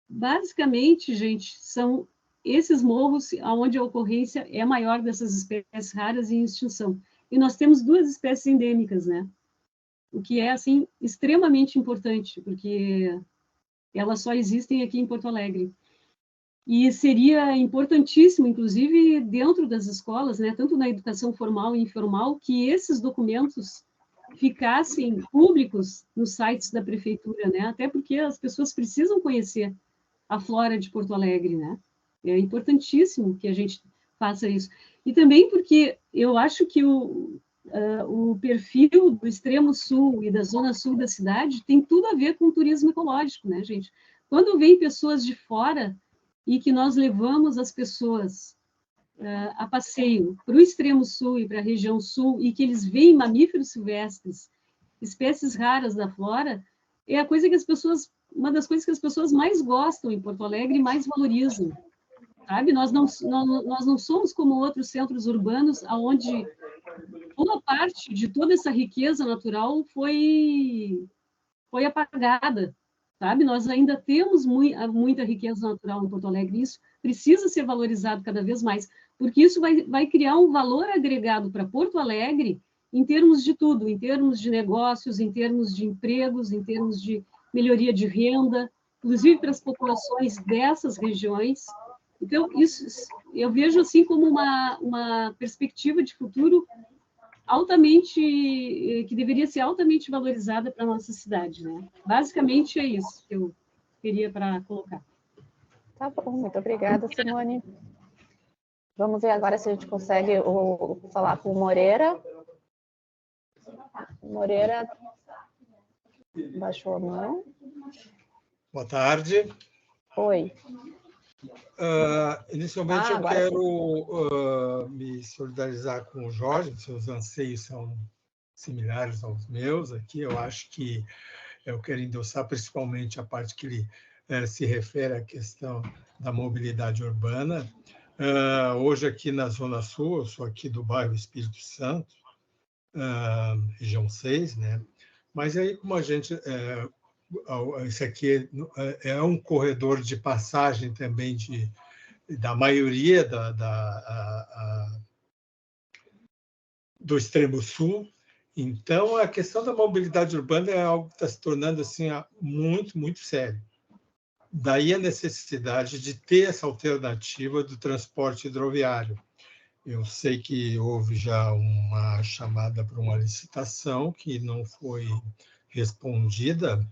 basicamente, gente, são esses morros onde a ocorrência é maior dessas espécies raras em extinção. E nós temos 2 espécies endêmicas, né? o que é assim extremamente importante, porque elas só existem aqui em Porto Alegre. E seria importantíssimo, inclusive, dentro das escolas, né, tanto na educação formal e informal, que esses documentos ficassem públicos nos sites da prefeitura, né? Até porque as pessoas precisam conhecer a flora de Porto Alegre, né? É importantíssimo que a gente faça isso. E também porque eu acho que o perfil do extremo sul e da zona sul da cidade tem tudo a ver com o turismo ecológico, né, gente? Quando vem pessoas de fora e que nós levamos as pessoas a passeio para o extremo sul e para a região sul, e que eles veem mamíferos silvestres, espécies raras da flora, é a coisa que as pessoas, uma das coisas que as pessoas mais gostam em Porto Alegre e mais valorizam, sabe? Nós não somos como outros centros urbanos, onde boa parte de toda essa riqueza natural foi apagada, sabe? Nós ainda temos muita riqueza natural em Porto Alegre, e isso precisa ser valorizado cada vez mais, porque isso vai criar um valor agregado para Porto Alegre em termos de tudo, em termos de negócios, em termos de empregos, em termos de melhoria de renda, inclusive para as populações dessas regiões. Então, isso eu vejo assim como uma perspectiva de futuro que deveria ser altamente valorizada para a nossa cidade, né? Basicamente é isso que eu queria para colocar. Tá bom, muito obrigada, Simone. Vamos ver agora se a gente consegue falar com o Moreira. Moreira baixou a mão. Boa tarde. Oi. Inicialmente eu agora quero me solidarizar com o Jorge, seus anseios são similares aos meus aqui. Eu acho que eu quero endossar principalmente a parte que ele se refere à questão da mobilidade urbana. Hoje aqui na Zona Sul, eu sou aqui do bairro Espírito Santo, região 6, né? Mas aí como a gente... esse aqui é um corredor de passagem também da maioria do extremo sul. Então, a questão da mobilidade urbana é algo que está se tornando assim, muito, muito sério. Daí a necessidade de ter essa alternativa do transporte hidroviário. Eu sei que houve já uma chamada para uma licitação que não foi respondida,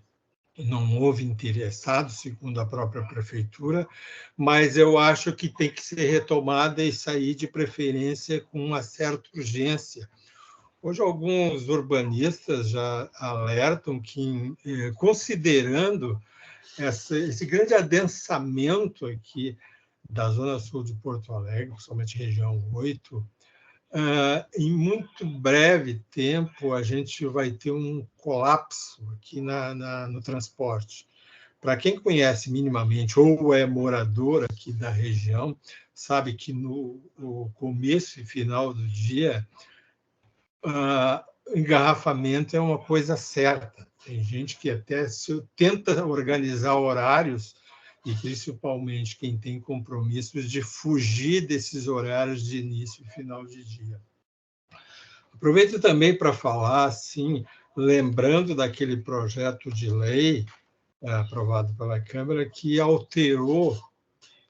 não houve interessados, segundo a própria prefeitura, mas eu acho que tem que ser retomada e sair de preferência com uma certa urgência. Hoje, alguns urbanistas já alertam que, considerando esse grande adensamento aqui da Zona Sul de Porto Alegre, principalmente região 8, em muito breve tempo, a gente vai ter um colapso aqui no transporte. Para quem conhece minimamente ou é morador aqui da região, sabe que no começo e final do dia, engarrafamento é uma coisa certa. Tem gente que até tenta organizar horários, e principalmente quem tem compromissos, de fugir desses horários de início e final de dia. Aproveito também para falar, assim, lembrando daquele projeto de lei aprovado pela Câmara, que alterou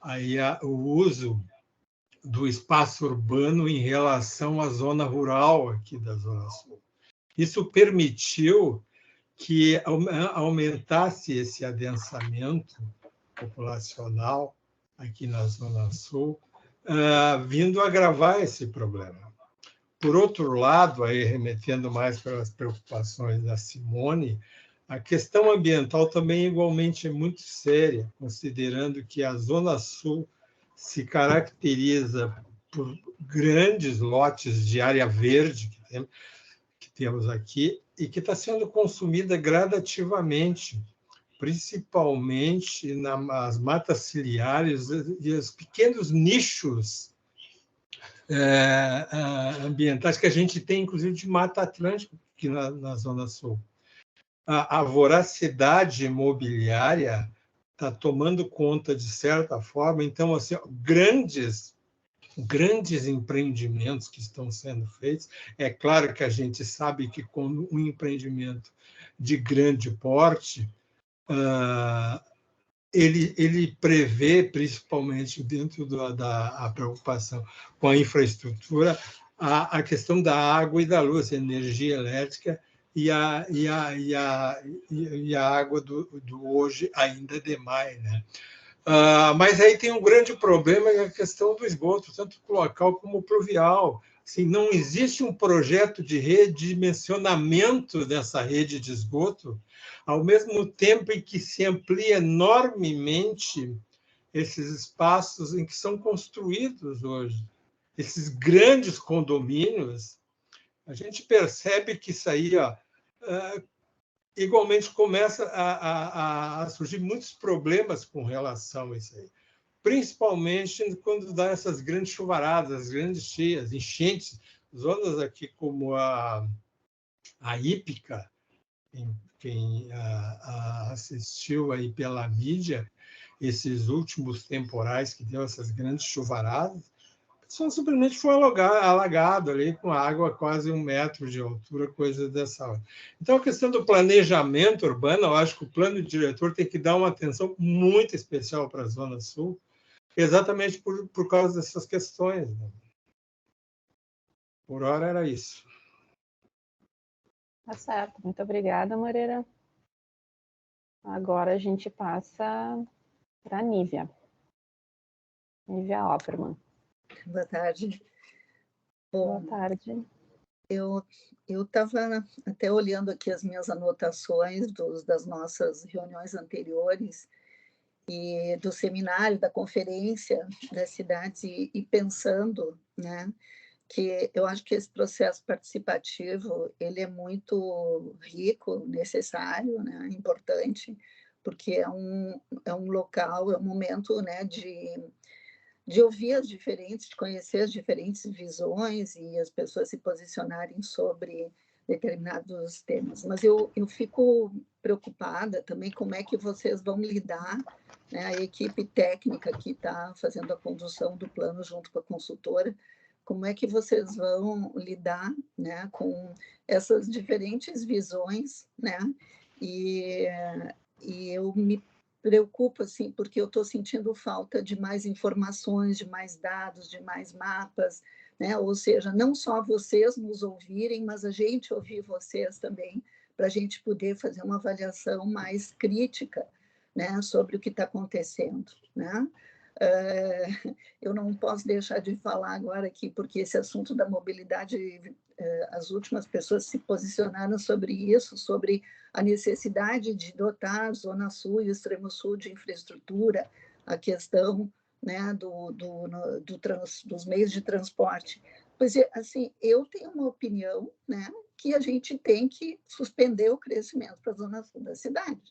aí o uso do espaço urbano em relação à zona rural aqui da Zona Sul. Isso permitiu que aumentasse esse adensamento populacional aqui na Zona Sul, vindo agravar esse problema. Por outro lado, aí remetendo mais para as preocupações da Simone, a questão ambiental também igualmente é muito séria, considerando que a Zona Sul se caracteriza por grandes lotes de área verde que temos aqui e que está sendo consumida gradativamente, principalmente nas matas ciliares e os pequenos nichos ambientais que a gente tem, inclusive, de Mata Atlântica aqui na Zona Sul. A voracidade imobiliária está tomando conta, de certa forma, então, assim, grandes grandes empreendimentos que estão sendo feitos. É claro que a gente sabe que quando um empreendimento de grande porte, ele prevê, principalmente dentro da preocupação com a infraestrutura, a questão da água e da luz, a energia elétrica e a água do hoje ainda demais, né? Mas aí tem um grande problema, é a questão do esgoto, tanto local como pluvial. Assim, não existe um projeto de redimensionamento dessa rede de esgoto, ao mesmo tempo em que se amplia enormemente esses espaços em que são construídos hoje. Esses grandes condomínios, a gente percebe que isso aí, igualmente começa a surgir muitos problemas com relação a isso aí. Principalmente quando dá essas grandes chuvaradas, grandes cheias, enchentes, zonas aqui como a Ípica, quem assistiu aí pela mídia, esses últimos temporais que deu essas grandes chuvaradas, só simplesmente foi alagado ali com água quase 1 metro de altura, coisa dessa hora. Então, a questão do planejamento urbano, eu acho que o plano diretor tem que dar uma atenção muito especial para a Zona Sul, exatamente por causa dessas questões, né? Por hora era isso. Tá certo. Muito obrigada, Moreira. Agora a gente passa para a Nívia. Nívia Opperman. Boa tarde. Boa tarde. Eu estava até olhando aqui as minhas anotações das nossas reuniões anteriores e do seminário, da conferência das cidades, e pensando, né, que eu acho que esse processo participativo ele é muito rico, necessário, né, importante, porque é um local, é um momento, né, de ouvir as diferentes, de conhecer as diferentes visões e as pessoas se posicionarem sobre determinados temas. Mas eu fico preocupada também como é que vocês vão lidar, né, a equipe técnica que está fazendo a condução do plano junto com a consultora, como é que vocês vão lidar, né, com essas diferentes visões, né? E eu me preocupa, assim, porque eu estou sentindo falta de mais informações, de mais dados, de mais mapas, né? Ou seja, não só vocês nos ouvirem, mas a gente ouvir vocês também, para a gente poder fazer uma avaliação mais crítica, né, sobre o que está acontecendo, né? Eu não posso deixar de falar agora aqui, porque esse assunto da mobilidade, as últimas pessoas se posicionaram sobre isso, sobre a necessidade de dotar a Zona Sul e o Extremo Sul de infraestrutura, a questão, né, dos meios de transporte. Pois é, assim, eu tenho uma opinião, né, que a gente tem que suspender o crescimento para a Zona Sul da cidade.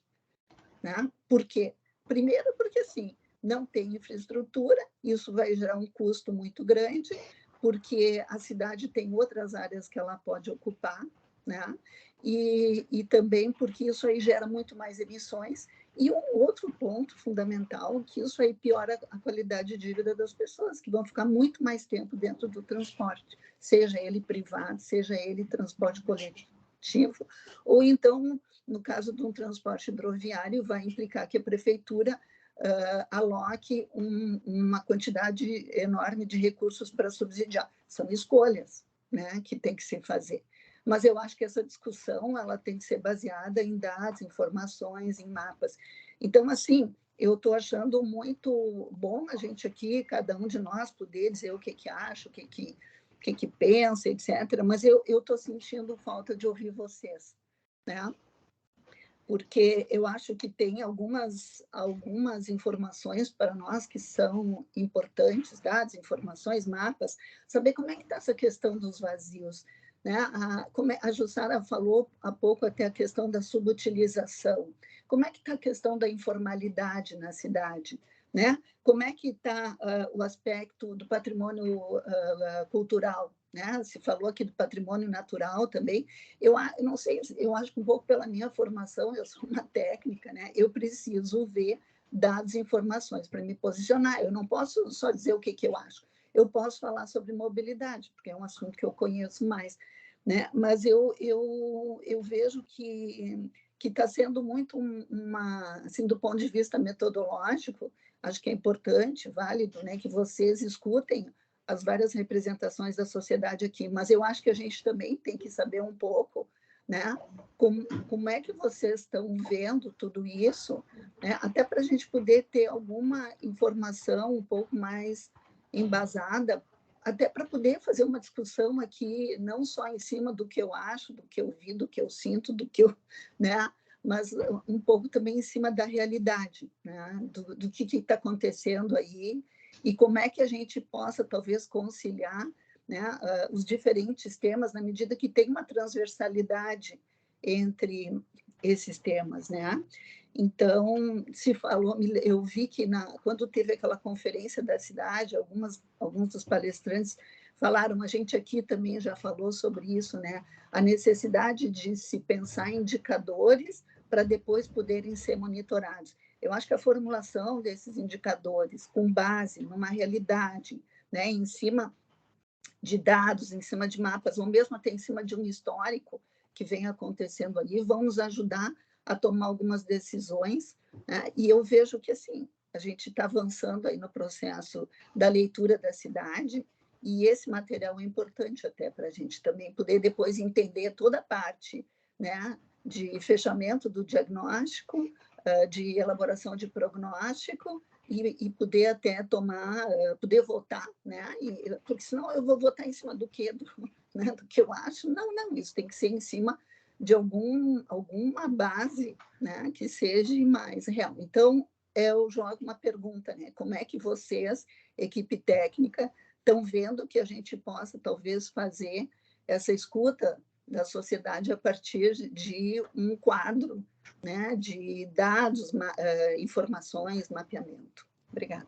Né? Por quê? Primeiro, porque assim, não tem infraestrutura, isso vai gerar um custo muito grande, porque a cidade tem outras áreas que ela pode ocupar, né? E também porque isso aí gera muito mais emissões. E um outro ponto fundamental, que isso aí piora a qualidade de vida das pessoas, que vão ficar muito mais tempo dentro do transporte, seja ele privado, seja ele transporte coletivo, ou então, no caso de um transporte hidroviário, vai implicar que a prefeitura aloque uma quantidade enorme de recursos para subsidiar. São escolhas, né, que tem que se fazer. Mas eu acho que essa discussão ela tem que ser baseada em dados, informações, em mapas. Então, assim, eu estou achando muito bom a gente aqui, cada um de nós, poder dizer o que acha, o que pensa, etc. Mas eu estou sentindo falta de ouvir vocês, né? Porque eu acho que tem algumas informações para nós que são importantes, dados, informações, mapas, saber como é que está essa questão dos vazios. Né? A Jussara falou há pouco até a questão da subutilização. Como é que está a questão da informalidade na cidade? Né? Como é que está o aspecto do patrimônio cultural? Né? Se falou aqui do patrimônio natural também. Eu não sei, eu acho que um pouco pela minha formação, eu sou uma técnica, né? Eu preciso ver dados e informações para me posicionar. Eu não posso só dizer o que eu acho. eu posso falar sobre mobilidade, porque é um assunto que eu conheço mais, né? Mas eu vejo que está sendo muito assim, do ponto de vista metodológico, acho que é importante, válido, né, que vocês escutem as várias representações da sociedade aqui, mas eu acho que a gente também tem que saber um pouco, né, como é que vocês estão vendo tudo isso, né, até para a gente poder ter alguma informação um pouco mais embasada, até para poder fazer uma discussão aqui, não só em cima do que eu acho, do que eu vi, do que eu sinto, do que eu, né, mas um pouco também em cima da realidade, né, do que está acontecendo aí e como é que a gente possa, talvez, conciliar, né, os diferentes temas na medida que tem uma transversalidade entre esses temas, né? Então, se falou, eu vi que quando teve aquela conferência da cidade, alguns dos palestrantes falaram, a gente aqui também já falou sobre isso, né? A necessidade de se pensar em indicadores para depois poderem ser monitorados. Eu acho que a formulação desses indicadores com base numa realidade, né, em cima de dados, em cima de mapas, ou mesmo até em cima de um histórico que vem acontecendo ali, vão nos ajudar a tomar algumas decisões, né? E eu vejo que, assim, a gente está avançando aí no processo da leitura da cidade, e esse material é importante até para a gente também poder depois entender toda a parte, né, de fechamento do diagnóstico, de elaboração de prognóstico, e poder até poder votar, né? Porque senão eu vou votar em cima do quê? Né? Do que eu acho? Não, isso tem que ser em cima de alguma base, né, que seja mais real. Então, eu jogo uma pergunta, né? Como é que vocês, equipe técnica, estão vendo que a gente possa, talvez, fazer essa escuta da sociedade a partir de um quadro, né, de dados, informações, mapeamento. Obrigada.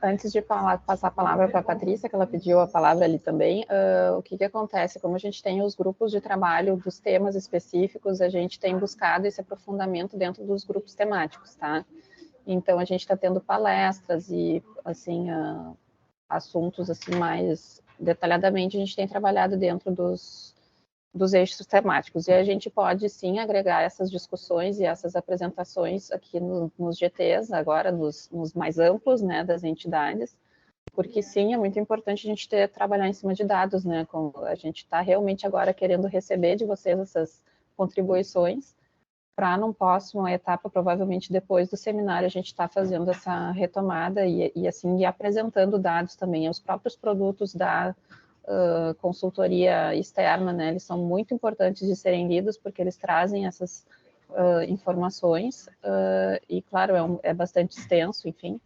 Antes de passar a palavra para a Patrícia, que ela pediu a palavra ali também, o que acontece? Como a gente tem os grupos de trabalho dos temas específicos, a gente tem buscado esse aprofundamento dentro dos grupos temáticos, tá? Então, a gente está tendo palestras e, assim, assuntos, assim, mais detalhadamente, a gente tem trabalhado dentro dos eixos temáticos. E a gente pode, sim, agregar essas discussões e essas apresentações aqui nos GTs, agora nos mais amplos, né, das entidades, porque, sim, é muito importante a gente trabalhar em cima de dados, né, a gente está realmente agora querendo receber de vocês essas contribuições, para numa próxima etapa, provavelmente depois do seminário, a gente está fazendo essa retomada e assim, e apresentando dados também, os próprios produtos da consultoria externa, né, eles são muito importantes de serem lidos, porque eles trazem essas informações, e claro, é bastante extenso, enfim,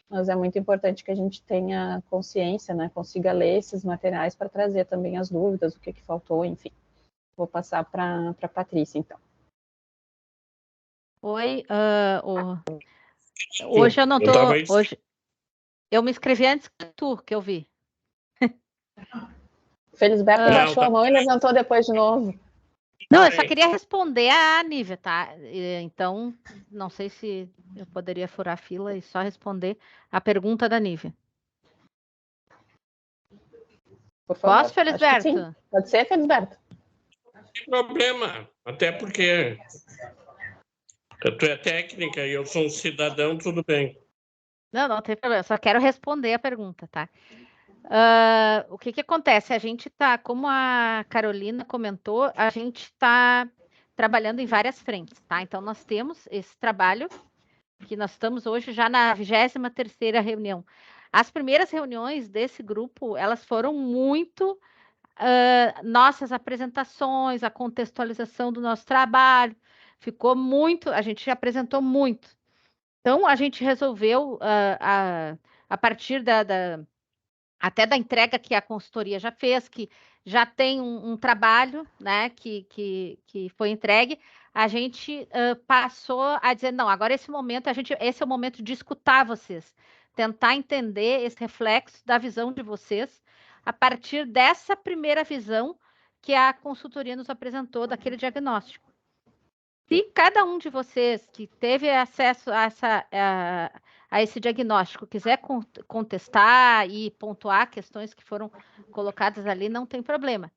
mas é muito importante que a gente tenha consciência, né, consiga ler esses materiais para trazer também as dúvidas, o que faltou, enfim. Vou passar para a Patrícia, então. Oi, hoje eu não tô. Hoje eu me inscrevi antes que tu, que eu vi. Felisberto baixou a mão e levantou depois de novo. Não, eu só queria responder a Nívia, tá? Então, não sei se eu poderia furar a fila e só responder a pergunta da Nívia. Por favor. Posso, Felisberto? Pode ser, Felisberto. Não tem problema, até porque tu é técnica e eu sou um cidadão, tudo bem. Não tem problema, só quero responder a pergunta, tá? O que acontece? A gente tá, como a Carolina comentou, a gente está trabalhando em várias frentes, tá? Então, nós temos esse trabalho, que nós estamos hoje já na 23ª reunião. As primeiras reuniões desse grupo, elas foram muito nossas apresentações, a contextualização do nosso trabalho, ficou muito, a gente apresentou muito. Então, a gente resolveu, a partir até da entrega que a consultoria já fez, que já tem um trabalho, né, que foi entregue, a gente passou a dizer, não, agora esse é o momento de escutar vocês, tentar entender esse reflexo da visão de vocês, a partir dessa primeira visão que a consultoria nos apresentou daquele diagnóstico. Se cada um de vocês que teve acesso a a esse diagnóstico quiser contestar e pontuar questões que foram colocadas ali, não tem problema.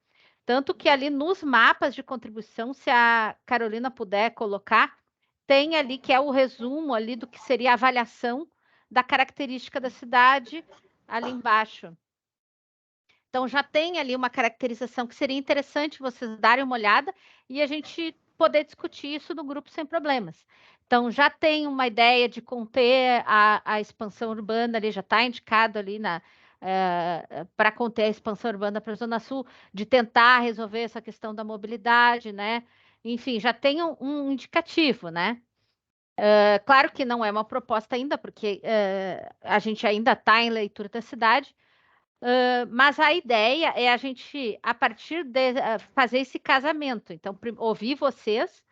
Tanto que ali nos mapas de contribuição, se a Carolina puder colocar, tem ali que é o resumo ali do que seria a avaliação da característica da cidade ali embaixo. Então, já tem ali uma caracterização que seria interessante vocês darem uma olhada e a gente poder discutir isso no grupo sem problemas. Então, já tem uma ideia de conter a expansão urbana ali, já está indicado ali para conter a expansão urbana para a Zona Sul, de tentar resolver essa questão da mobilidade, né? Enfim, já tem um indicativo, né? Claro que não é uma proposta ainda, porque a gente ainda está em leitura da cidade, mas a ideia é a gente, a partir de fazer esse casamento. Então, ouvir vocês,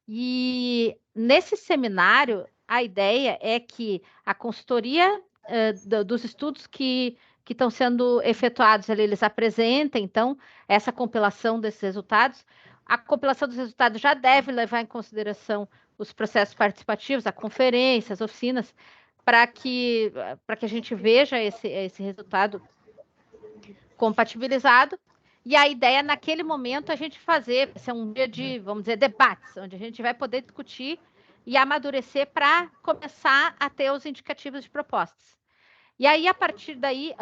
e nesse seminário, a ideia é que a consultoria dos estudos que estão sendo efetuados ali, eles apresentem, então, essa compilação desses resultados. A compilação dos resultados já deve levar em consideração os processos participativos, a conferência, as oficinas, para que a gente veja esse resultado compatibilizado, e a ideia naquele momento a gente fazer, ser um dia de, vamos dizer, debates, onde a gente vai poder discutir e amadurecer para começar a ter os indicativos de propostas. E aí, a partir daí,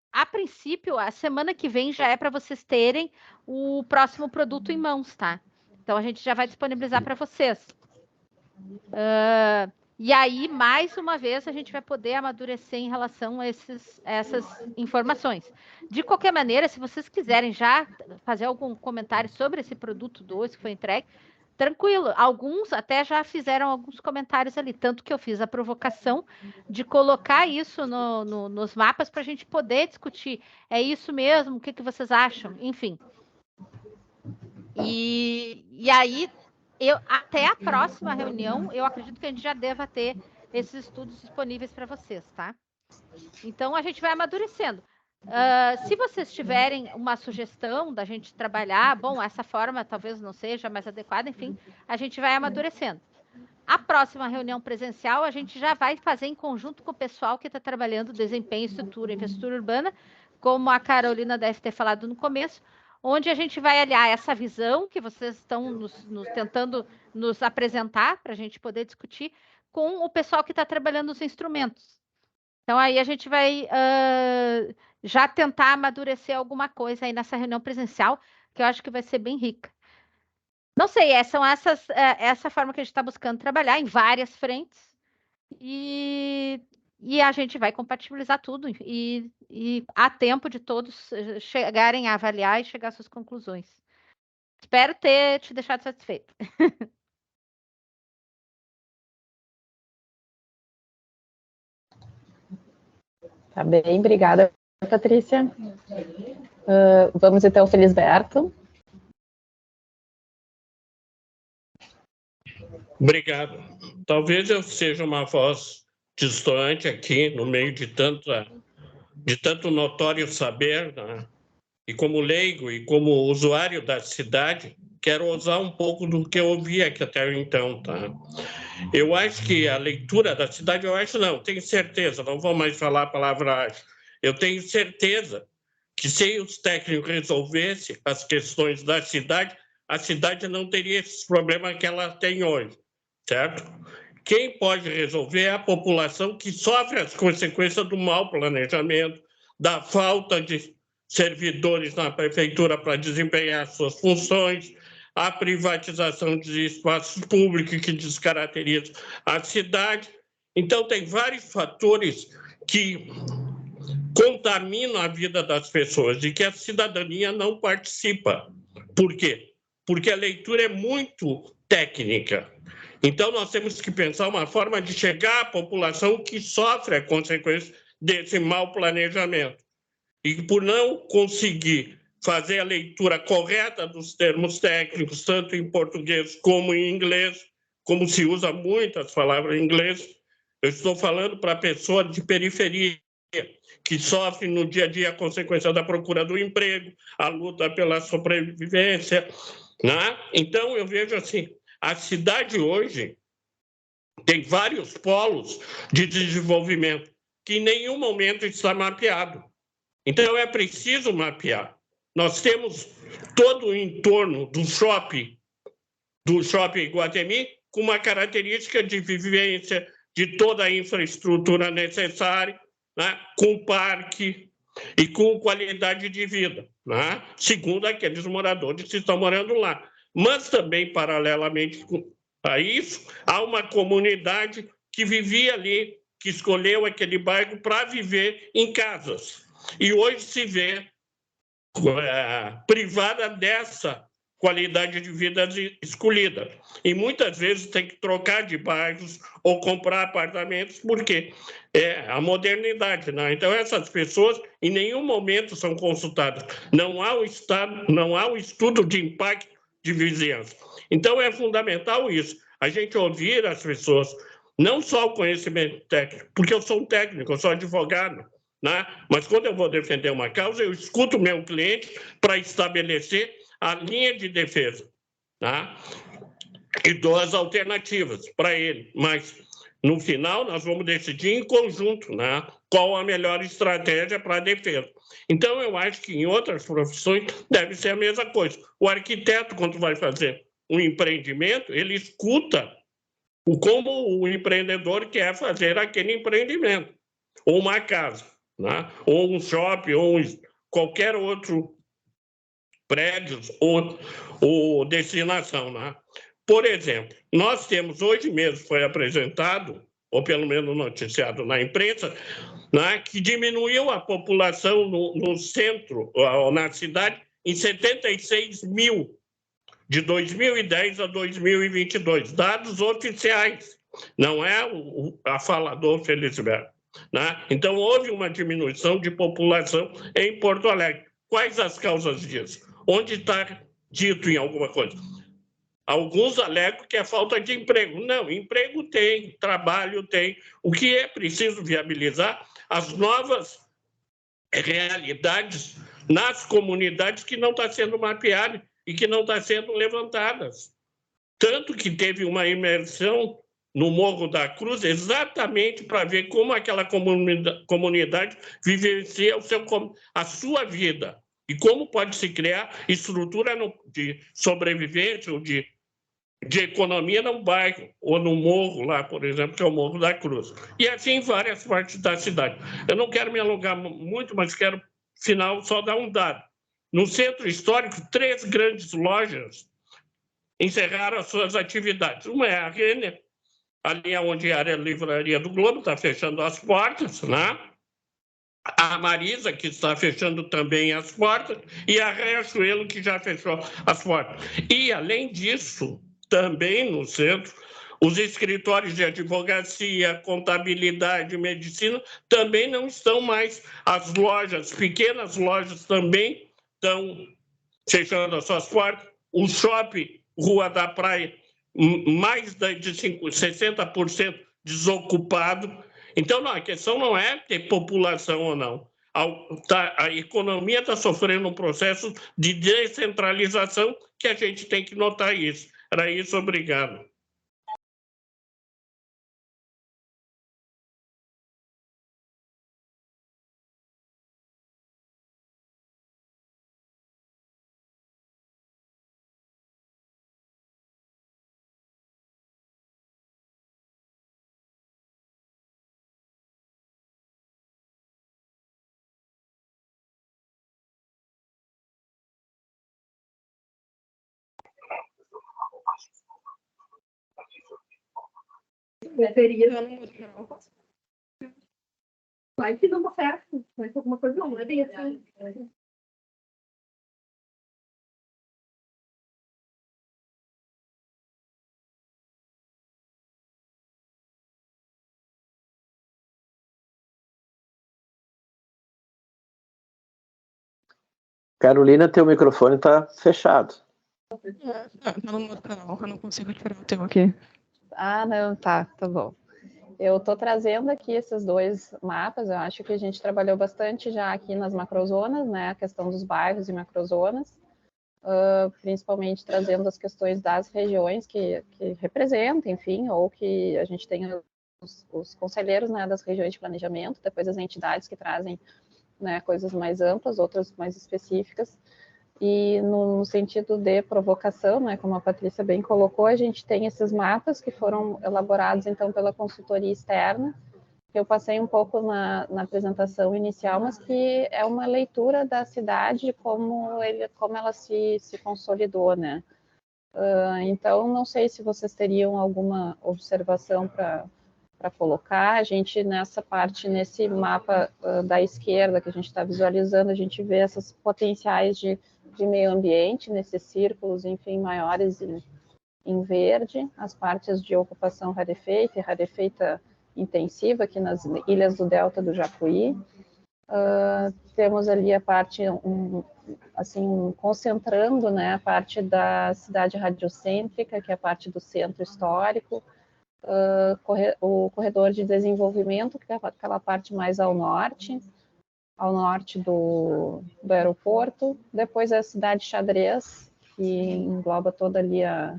a princípio, a semana que vem já é para vocês terem o próximo produto em mãos, tá? Então, a gente já vai disponibilizar para vocês. E aí, mais uma vez, a gente vai poder amadurecer em relação a essas informações. De qualquer maneira, se vocês quiserem já fazer algum comentário sobre esse produto 2 que foi entregue, tranquilo. Alguns até já fizeram alguns comentários ali, tanto que eu fiz a provocação de colocar isso nos mapas para a gente poder discutir. É isso mesmo? O que vocês acham? Enfim. E aí... até a próxima reunião, eu acredito que a gente já deva ter esses estudos disponíveis para vocês, tá? Então, a gente vai amadurecendo. Se vocês tiverem uma sugestão da gente trabalhar, bom, essa forma talvez não seja mais adequada, enfim, a gente vai amadurecendo. A próxima reunião presencial, a gente já vai fazer em conjunto com o pessoal que está trabalhando desempenho, estrutura, infraestrutura urbana, como a Carolina deve ter falado no começo, onde a gente vai aliar essa visão que vocês estão tentando nos apresentar para a gente poder discutir com o pessoal que está trabalhando nos instrumentos. Então, aí a gente vai já tentar amadurecer alguma coisa aí nessa reunião presencial, que eu acho que vai ser bem rica. Não sei, essa forma que a gente está buscando trabalhar em várias frentes, e a gente vai compatibilizar tudo, e há tempo de todos chegarem a avaliar e chegar às suas conclusões. Espero ter te deixado satisfeito. Tá bem, obrigada, Patrícia. Vamos então, Felisberto. Obrigado. Talvez eu seja uma voz distante aqui, no meio de tanto notório saber, né? E como leigo e como usuário da cidade, quero usar um pouco do que eu ouvi aqui até então, tá? Eu acho que a leitura da cidade, tenho certeza, não vou mais falar a palavra acho. Eu tenho certeza que se os técnicos resolvessem as questões da cidade, a cidade não teria esses problemas que ela tem hoje, certo? Quem pode resolver é a população que sofre as consequências do mau planejamento, da falta de servidores na prefeitura para desempenhar suas funções, a privatização de espaços públicos que descaracterizam a cidade. Então, tem vários fatores que contaminam a vida das pessoas e que a cidadania não participa. Por quê? Porque a leitura é muito técnica. Então, nós temos que pensar uma forma de chegar à população que sofre a consequência desse mau planejamento. E por não conseguir fazer a leitura correta dos termos técnicos, tanto em português como em inglês, como se usa muitas palavras em inglês, eu estou falando para a pessoa de periferia, que sofre no dia a dia a consequência da procura do emprego, a luta pela sobrevivência, né? Então, eu vejo assim, a cidade hoje Tem vários polos de desenvolvimento que em nenhum momento está mapeado. Então, é preciso mapear. Nós temos todo o entorno do shopping Iguatemi com uma característica de vivência de toda a infraestrutura necessária, né, com parque e com qualidade de vida, né, segundo aqueles moradores que estão morando lá. Mas também, paralelamente a isso, há uma comunidade que vivia ali, que escolheu aquele bairro para viver em casas. E hoje se vê privada dessa qualidade de vida escolhida. E muitas vezes tem que trocar de bairros ou comprar apartamentos, porque é a modernidade, né? Então, essas pessoas em nenhum momento são consultadas. Não há o estudo de impacto de vizinhança. Então, é fundamental isso, a gente ouvir as pessoas, não só o conhecimento técnico, porque eu sou um técnico, eu sou advogado, né? Mas quando eu vou defender uma causa, eu escuto o meu cliente para estabelecer a linha de defesa, tá? E dou as alternativas para ele. Mas, no final, nós vamos decidir em conjunto, né, qual a melhor estratégia para a defesa. Então, eu acho que em outras profissões deve ser a mesma coisa. O arquiteto, quando vai fazer um empreendimento, ele escuta como o empreendedor quer fazer aquele empreendimento, ou uma casa, né, ou um shopping, ou qualquer outro prédios ou destinação, né? Por exemplo, nós temos, hoje mesmo foi apresentado, ou pelo menos noticiado na imprensa, né, que diminuiu a população no centro, ou na cidade, em 76 mil, de 2010 a 2022, dados oficiais, não é a fala do Felisberto, né? Então, houve uma diminuição de população em Porto Alegre. Quais as causas disso? Onde está dito em alguma coisa? Alguns alegam que é falta de emprego. Não, emprego tem, trabalho tem. O que é preciso viabilizar as novas realidades nas comunidades que não estão sendo mapeadas e que não estão sendo levantadas. Tanto que teve uma imersão no Morro da Cruz, exatamente para ver como aquela comunidade vivencia a sua vida e como pode se criar estrutura de sobrevivência ou de economia no bairro ou no morro lá, por exemplo, que é o Morro da Cruz. E assim em várias partes da cidade. Eu não quero me alongar muito, mas quero, final, só dar um dado. No centro histórico, 3 grandes lojas encerraram as suas atividades. Uma é a Renner, ali onde era a Livraria do Globo, está fechando as portas, né? A Marisa, que está fechando também as portas, e a Riachuelo, que já fechou as portas. E, além disso, também no centro, os escritórios de advocacia, contabilidade, medicina, também não estão mais. As lojas, pequenas lojas também estão fechando as suas portas. O shopping Rua da Praia, mais de 60% desocupado. Então, não, a questão não é ter população ou não. A economia está sofrendo um processo de descentralização que a gente tem que notar isso. Era isso, obrigado. Vai que não dá certo, vai ser alguma coisa não é bem assim. Carolina, teu microfone está fechado. Tá no outro canal, eu não consigo tirar o teu aqui. Ah, não, tá bom. Eu estou trazendo aqui esses 2 mapas, eu acho que a gente trabalhou bastante já aqui nas macrozonas, né, a questão dos bairros e macrozonas. principalmente trazendo as questões das regiões que representam, enfim, ou que a gente tem os conselheiros, né, das regiões de planejamento, depois as entidades que trazem, né, coisas mais amplas, outras mais específicas. E no sentido de provocação, né, como a Patrícia bem colocou, a gente tem esses mapas que foram elaborados, então, pela consultoria externa, que eu passei um pouco na apresentação inicial, mas que é uma leitura da cidade, como ela se consolidou, né? Então, não sei se vocês teriam alguma observação para colocar. A gente, nessa parte, nesse mapa da esquerda que a gente está visualizando, a gente vê esses potenciais de meio ambiente, nesses círculos, enfim, maiores em verde, as partes de ocupação rarefeita e rarefeita intensiva aqui nas ilhas do Delta do Jacuí. Temos ali a parte, assim, concentrando, né, a parte da cidade radiocêntrica, que é a parte do centro histórico, o corredor de desenvolvimento, que é aquela parte mais ao norte do aeroporto, depois a cidade xadrez, que engloba toda ali a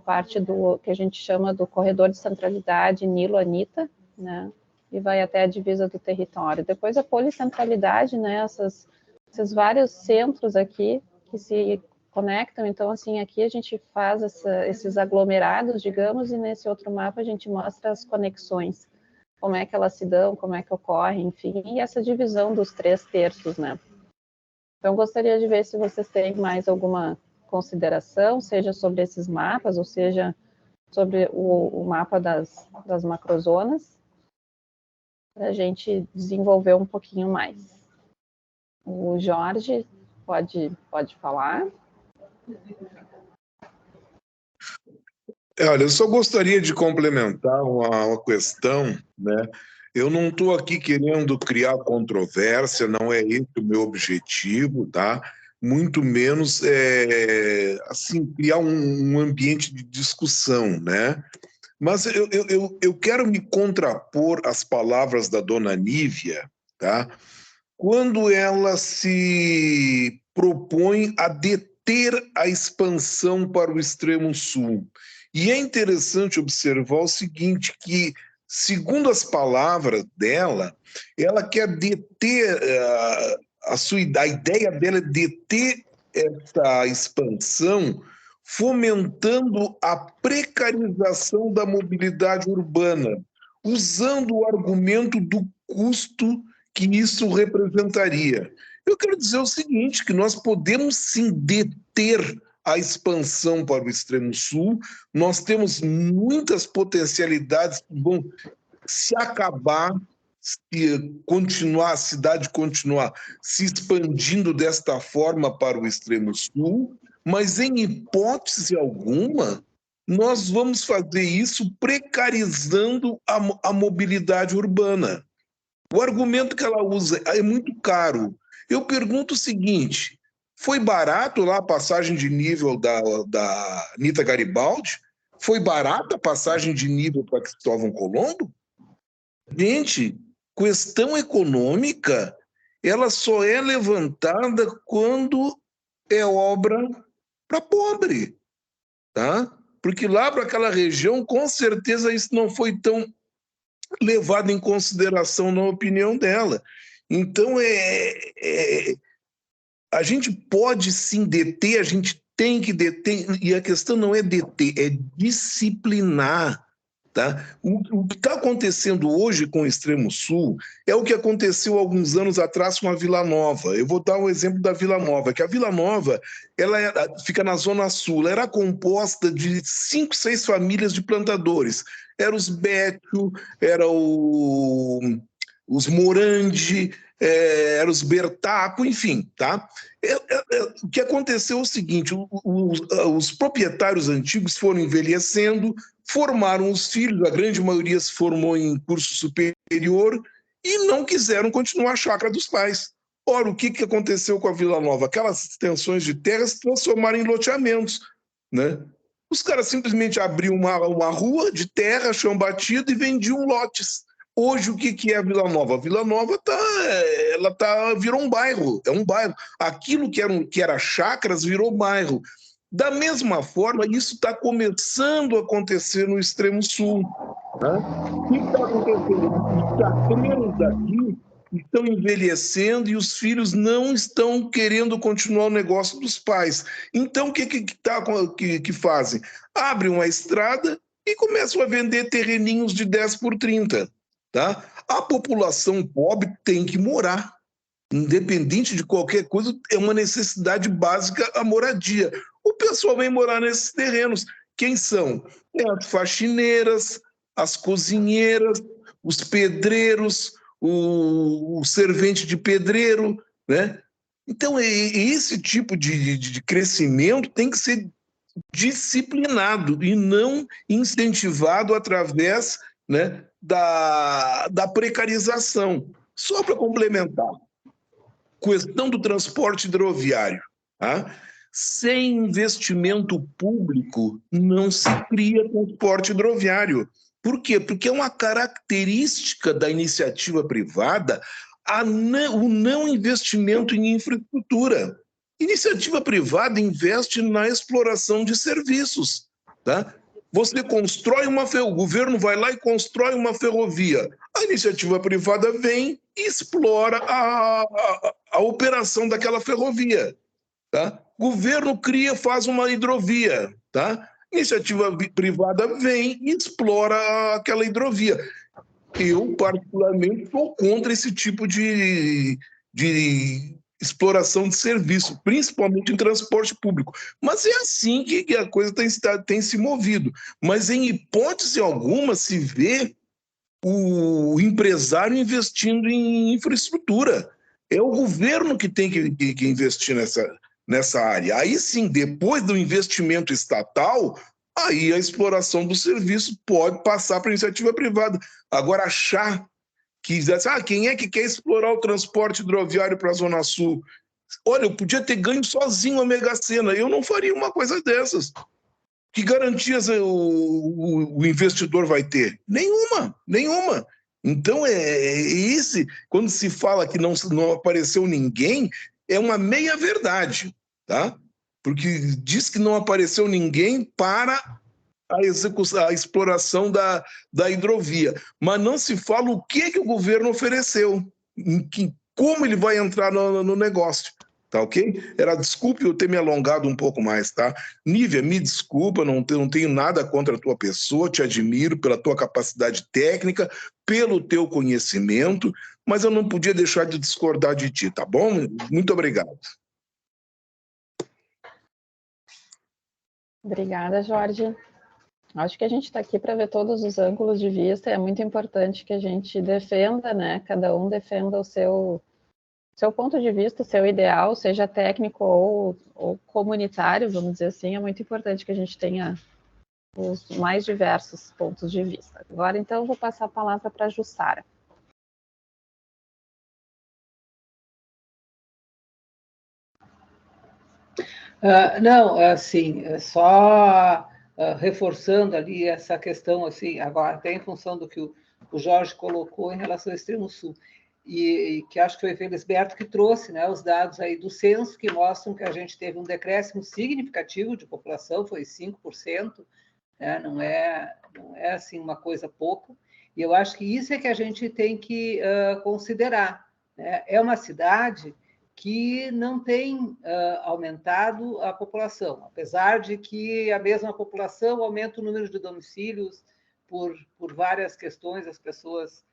parte do que a gente chama do corredor de centralidade Nilo-Anitta, né, e vai até a divisa do território. Depois a policentralidade, né, esses vários centros aqui que se conectam. Então, assim, aqui a gente faz esses aglomerados, digamos, e nesse outro mapa a gente mostra as conexões, como é que elas se dão, como é que ocorrem, enfim, e essa divisão dos 3 terços, né. Então, gostaria de ver se vocês têm mais alguma consideração, seja sobre esses mapas, ou seja, sobre o mapa das macrozonas, para a gente desenvolver um pouquinho mais. O Jorge pode falar. Olha, eu só gostaria de complementar uma questão, né? Eu não estou aqui querendo criar controvérsia, não é esse o meu objetivo, tá? Muito menos assim, criar um ambiente de discussão, né? Mas eu quero me contrapor às palavras da dona Nívia, tá? Quando ela se propõe a deter a expansão para o extremo sul. E é interessante observar o seguinte, que, segundo as palavras dela, ela quer deter, a ideia dela é deter essa expansão, fomentando a precarização da mobilidade urbana, usando o argumento do custo que isso representaria. Eu quero dizer o seguinte, que nós podemos sim deter a expansão para o extremo sul, nós temos muitas potencialidades que vão se acabar, se continuar, a cidade continuar se expandindo desta forma para o extremo sul, mas em hipótese alguma, nós vamos fazer isso precarizando a mobilidade urbana. O argumento que ela usa é muito caro. Eu pergunto o seguinte, foi barato lá a passagem de nível da Anita Garibaldi? Foi barata a passagem de nível para Cristóvão Colombo? Gente, questão econômica, ela só é levantada quando é obra para pobre, tá? Porque lá para aquela região, com certeza isso não foi tão levado em consideração na opinião dela. Então, a gente pode sim deter, a gente tem que deter, e a questão não é deter, é disciplinar. Tá? O que está acontecendo hoje com o Extremo Sul é o que aconteceu alguns anos atrás com a Vila Nova. Eu vou dar um exemplo da Vila Nova, que a Vila Nova fica na Zona Sul, ela era composta de 5, 6 famílias de plantadores. Era os Bétio, era os Morandi, era os Bertaco, enfim. Tá? O que aconteceu é o seguinte, os proprietários antigos foram envelhecendo, formaram os filhos, a grande maioria se formou em curso superior e não quiseram continuar a chácara dos pais. Ora, o que aconteceu com a Vila Nova? Aquelas extensões de terra se transformaram em loteamentos, né? Os caras simplesmente abriam uma rua de terra, chão batido, e vendiam lotes. Hoje, o que é a Vila Nova? A Vila Nova virou um bairro, é um bairro. Aquilo que era chácaras virou bairro. Da mesma forma, isso está começando a acontecer no extremo sul. Tá? O que está acontecendo? Os chacreiros daqui estão envelhecendo e os filhos não estão querendo continuar o negócio dos pais. Então, o que fazem? Abrem uma estrada e começam a vender terreninhos de 10 por 30. Tá? A população pobre tem que morar. Independente de qualquer coisa, é uma necessidade básica a moradia. O pessoal vem morar nesses terrenos. Quem são? As faxineiras, as cozinheiras, os pedreiros, o servente de pedreiro, né? Então, esse tipo de crescimento tem que ser disciplinado e não incentivado através, né, da precarização. Só para complementar, questão do transporte hidroviário. Tá? Sem investimento público, não se cria transporte hidroviário. Por quê? Porque é uma característica da iniciativa privada o não investimento em infraestrutura. Iniciativa privada investe na exploração de serviços. Tá? Você constrói o governo vai lá e constrói uma ferrovia. A iniciativa privada vem e explora a operação daquela ferrovia. Tá? O governo faz uma hidrovia. Tá? Iniciativa privada vem e explora aquela hidrovia. Eu, particularmente, sou contra esse tipo de exploração de serviço, principalmente em transporte público. Mas é assim que a coisa tem se movido. Mas, em hipótese alguma, se vê o empresário investindo em infraestrutura. É o governo que tem que investir nessa área. Aí sim, depois do investimento estatal, aí a exploração do serviço pode passar para a iniciativa privada. Agora, achar que quem é que quer explorar o transporte hidroviário para a Zona Sul? Olha, eu podia ter ganho sozinho a Mega Sena, eu não faria uma coisa dessas. Que garantias o investidor vai ter? Nenhuma. Então, quando se fala que não apareceu ninguém, é uma meia-verdade, tá? Porque diz que não apareceu ninguém para a exploração da hidrovia, mas não se fala o que o governo ofereceu, como ele vai entrar no negócio. Tá ok? Desculpe eu ter me alongado um pouco mais, tá? Nívia, me desculpa, não tenho nada contra a tua pessoa, te admiro pela tua capacidade técnica, pelo teu conhecimento, mas eu não podia deixar de discordar de ti, tá bom? Muito obrigado. Obrigada, Jorge. Acho que a gente está aqui para ver todos os ângulos de vista, e é muito importante que a gente defenda, né? Cada um defenda o seu ponto de vista, o seu ideal, seja técnico ou comunitário, vamos dizer assim. É muito importante que a gente tenha os mais diversos pontos de vista. Agora, então, eu vou passar a palavra para a Jussara. Não, assim, só reforçando ali essa questão, assim, agora, até em função do que o Jorge colocou em relação ao Extremo Sul, e que acho que foi o Felisberto que trouxe, né, os dados aí do censo que mostram que a gente teve um decréscimo significativo de população, foi 5%, né, não é assim uma coisa pouca, e eu acho que isso é que a gente tem que considerar, né? É uma cidade que não tem aumentado a população, apesar de que a mesma população aumenta o número de domicílios por várias questões, as pessoas,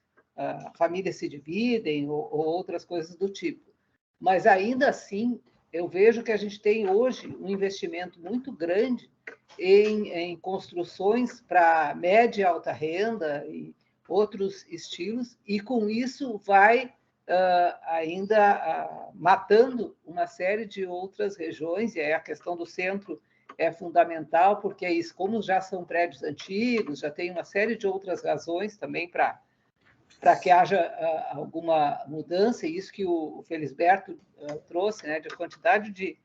famílias se dividem ou outras coisas do tipo. Mas, ainda assim, eu vejo que a gente tem hoje um investimento muito grande em construções para média e alta renda e outros estilos, e com isso vai ainda matando uma série de outras regiões, e aí a questão do centro é fundamental, porque é isso, como já são prédios antigos, já tem uma série de outras razões também para que haja alguma mudança, e isso que o Felisberto trouxe, né, de quantidade de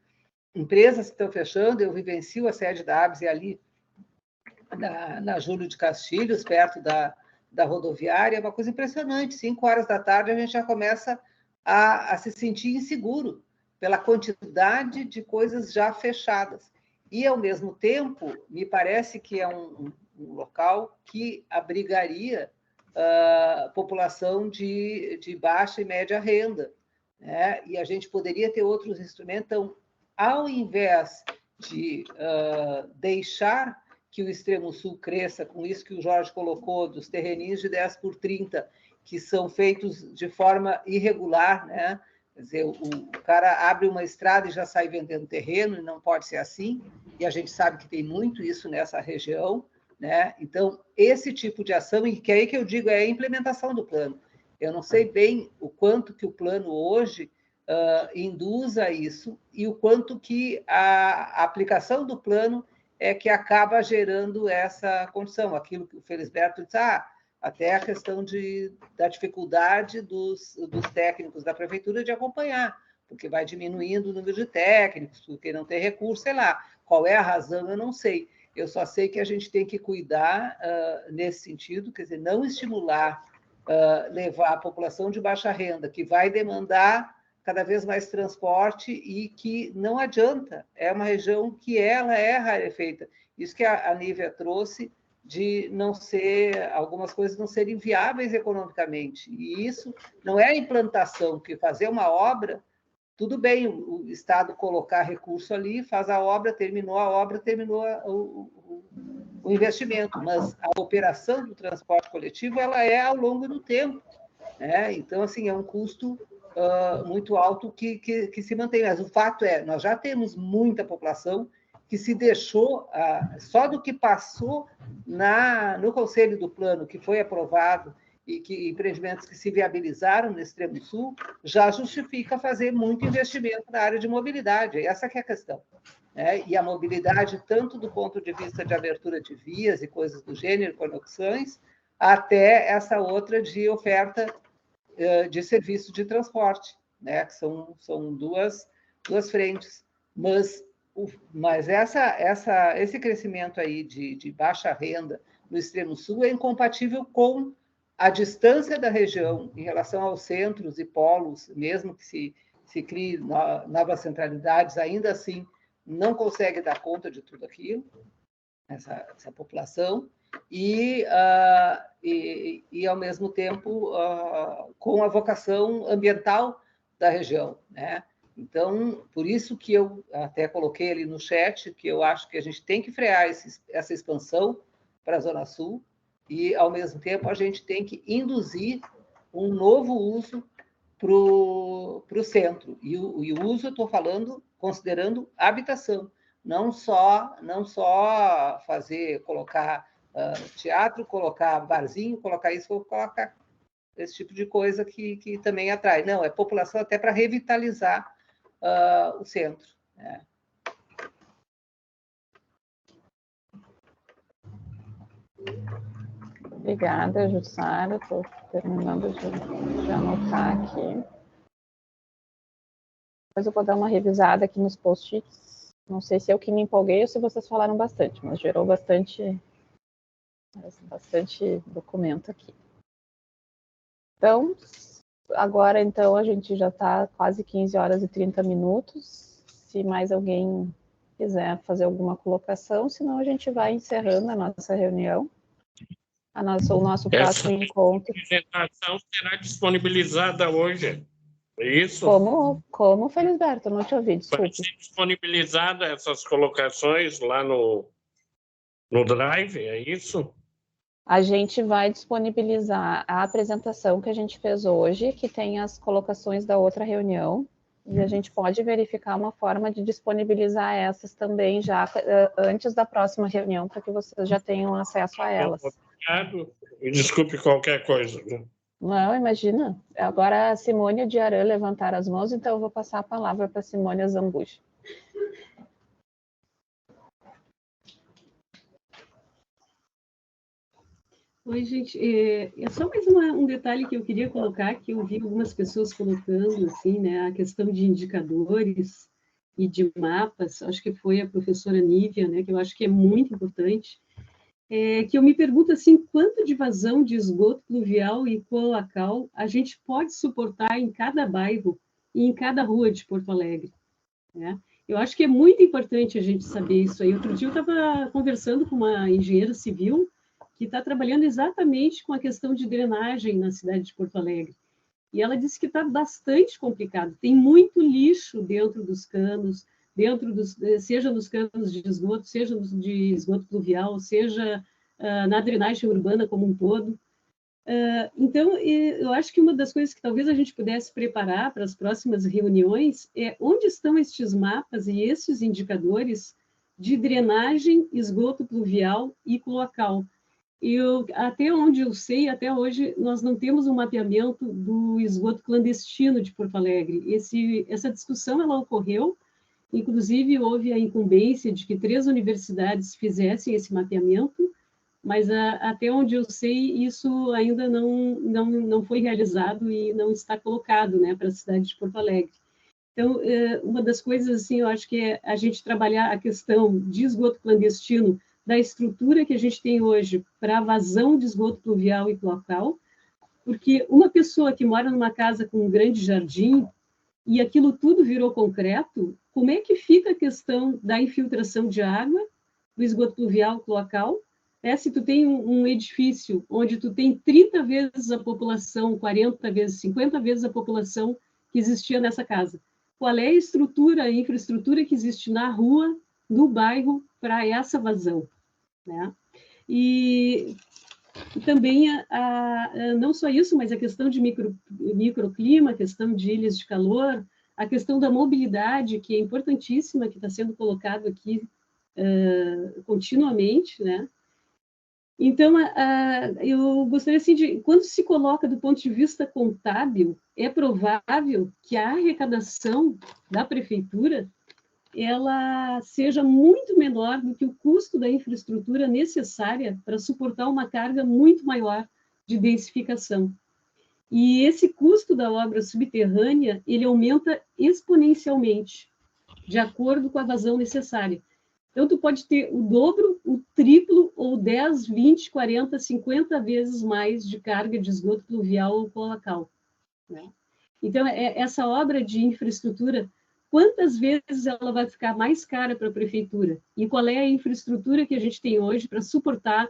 empresas que estão fechando. Eu vivencio a sede da ABS ali na Júlio de Castilhos, perto da da rodoviária é uma coisa impressionante. 5 horas da tarde a gente já começa a se sentir inseguro pela quantidade de coisas já fechadas. E, ao mesmo tempo, me parece que é um local que abrigaria a população de baixa e média renda, né? E a gente poderia ter outros instrumentos. Então, ao invés de deixar que o extremo sul cresça, com isso que o Jorge colocou, dos terreninhos de 10 por 30, que são feitos de forma irregular, né? Quer dizer, o cara abre uma estrada e já sai vendendo terreno, e não pode ser assim, e a gente sabe que tem muito isso nessa região, né? Então, esse tipo de ação, e que é aí que eu digo, é a implementação do plano. Eu não sei bem o quanto que o plano hoje induz a isso e o quanto que a aplicação do plano é que acaba gerando essa condição. Aquilo que o Felisberto disse, até a questão da dificuldade dos técnicos da prefeitura de acompanhar, porque vai diminuindo o número de técnicos, porque não tem recurso, sei lá. Qual é a razão, eu não sei. Eu só sei que a gente tem que cuidar nesse sentido, quer dizer, não estimular, levar a população de baixa renda, que vai demandar cada vez mais transporte e que não adianta. É uma região que ela é rarefeita. Isso que a Nívia trouxe, de não ser, algumas coisas não serem viáveis economicamente. E isso não é a implantação, que fazer uma obra, tudo bem, o Estado colocar recurso ali, faz a obra, terminou o investimento, mas a operação do transporte coletivo ela é ao longo do tempo, né? Então, assim, é um custo muito alto que se mantém. Mas o fato é, nós já temos muita população que se deixou, só do que passou no Conselho do Plano, que foi aprovado, e que empreendimentos que se viabilizaram no extremo sul, já justifica fazer muito investimento na área de mobilidade. Essa que é a questão, né? E a mobilidade, tanto do ponto de vista de abertura de vias e coisas do gênero, conexões, até essa outra de oferta de serviço de transporte, né? Que são duas frentes. Mas esse crescimento aí de baixa renda no extremo sul é incompatível com a distância da região em relação aos centros e polos, mesmo que se crie novas centralidades, ainda assim não consegue dar conta de tudo aquilo, essa população, e ao mesmo tempo, com a vocação ambiental da região, né? Então, por isso que eu até coloquei ali no chat que eu acho que a gente tem que frear essa expansão para a Zona Sul e, ao mesmo tempo, a gente tem que induzir um novo uso para o centro. E o uso, eu estou falando, considerando habitação, não só colocar teatro, colocar barzinho, colocar isso, colocar esse tipo de coisa que também atrai. Não, é população até para revitalizar o centro, né? Obrigada, Jussara. Estou terminando de anotar aqui. Depois eu vou dar uma revisada aqui nos post-its. Não sei se eu que me empolguei ou se vocês falaram bastante, mas gerou bastante documento aqui. Então, agora então a gente já está quase 15 horas e 30 minutos. Se mais alguém quiser fazer alguma colocação, senão a gente vai encerrando a nossa reunião. O nosso próximo encontro. A apresentação será disponibilizada hoje, é isso? Como, Felisberto? Não te ouvi, desculpa. Vai ser disponibilizada essas colocações lá no Drive, é isso? A gente vai disponibilizar a apresentação que a gente fez hoje, que tem as colocações da outra reunião, e a gente pode verificar uma forma de disponibilizar essas também já antes da próxima reunião, para que vocês já tenham acesso a elas. Obrigado. E desculpe qualquer coisa. Não, imagina. Agora a Simone e o Diarã levantaram as mãos, então eu vou passar a palavra para a Simone Zambuja. Oi, gente. É só mais um detalhe que eu queria colocar, que eu vi algumas pessoas colocando, assim, né, a questão de indicadores e de mapas. Acho que foi a professora Nívia, né, que eu acho que é muito importante. que eu me pergunto assim, quanto de vazão de esgoto pluvial e cloacal a gente pode suportar em cada bairro e em cada rua de Porto Alegre, né? Eu acho que é muito importante a gente saber isso aí. Outro dia eu estava conversando com uma engenheira civil que está trabalhando exatamente com a questão de drenagem na cidade de Porto Alegre. E ela disse que está bastante complicado. Tem muito lixo dentro dos canos, seja nos canos de esgoto, seja de esgoto pluvial, seja na drenagem urbana como um todo. Então, eu acho que uma das coisas que talvez a gente pudesse preparar para as próximas reuniões é onde estão estes mapas e esses indicadores de drenagem, esgoto pluvial e cloacal. Até onde eu sei, até hoje, nós não temos um mapeamento do esgoto clandestino de Porto Alegre. Essa discussão ela ocorreu, inclusive houve a incumbência de que 3 universidades fizessem esse mapeamento, mas até onde eu sei, isso ainda não foi realizado e não está colocado, né, para a cidade de Porto Alegre. Então, uma das coisas, assim, eu acho que é a gente trabalhar a questão de esgoto clandestino, da estrutura que a gente tem hoje para a vazão de esgoto pluvial e cloacal, porque uma pessoa que mora numa casa com um grande jardim e aquilo tudo virou concreto, como é que fica a questão da infiltração de água, do esgoto pluvial, cloacal? Se tu tem um edifício onde tu tem 30 vezes a população, 40 vezes, 50 vezes a população que existia nessa casa, qual é a estrutura, a infraestrutura que existe na rua, no bairro, para essa vazão, né? E também, não só isso, mas a questão de microclima, a questão de ilhas de calor, a questão da mobilidade, que é importantíssima, que está sendo colocado aqui continuamente, né? Então, eu gostaria, assim, quando se coloca do ponto de vista contábil, é provável que a arrecadação da prefeitura ela seja muito menor do que o custo da infraestrutura necessária para suportar uma carga muito maior de densificação. E esse custo da obra subterrânea, ele aumenta exponencialmente, de acordo com a vazão necessária. Então, tu pode ter o dobro, o triplo, ou 10, 20, 40, 50 vezes mais de carga de esgoto pluvial ou cloacal, né? Então, essa obra de infraestrutura, quantas vezes ela vai ficar mais cara para a prefeitura? E qual é a infraestrutura que a gente tem hoje para suportar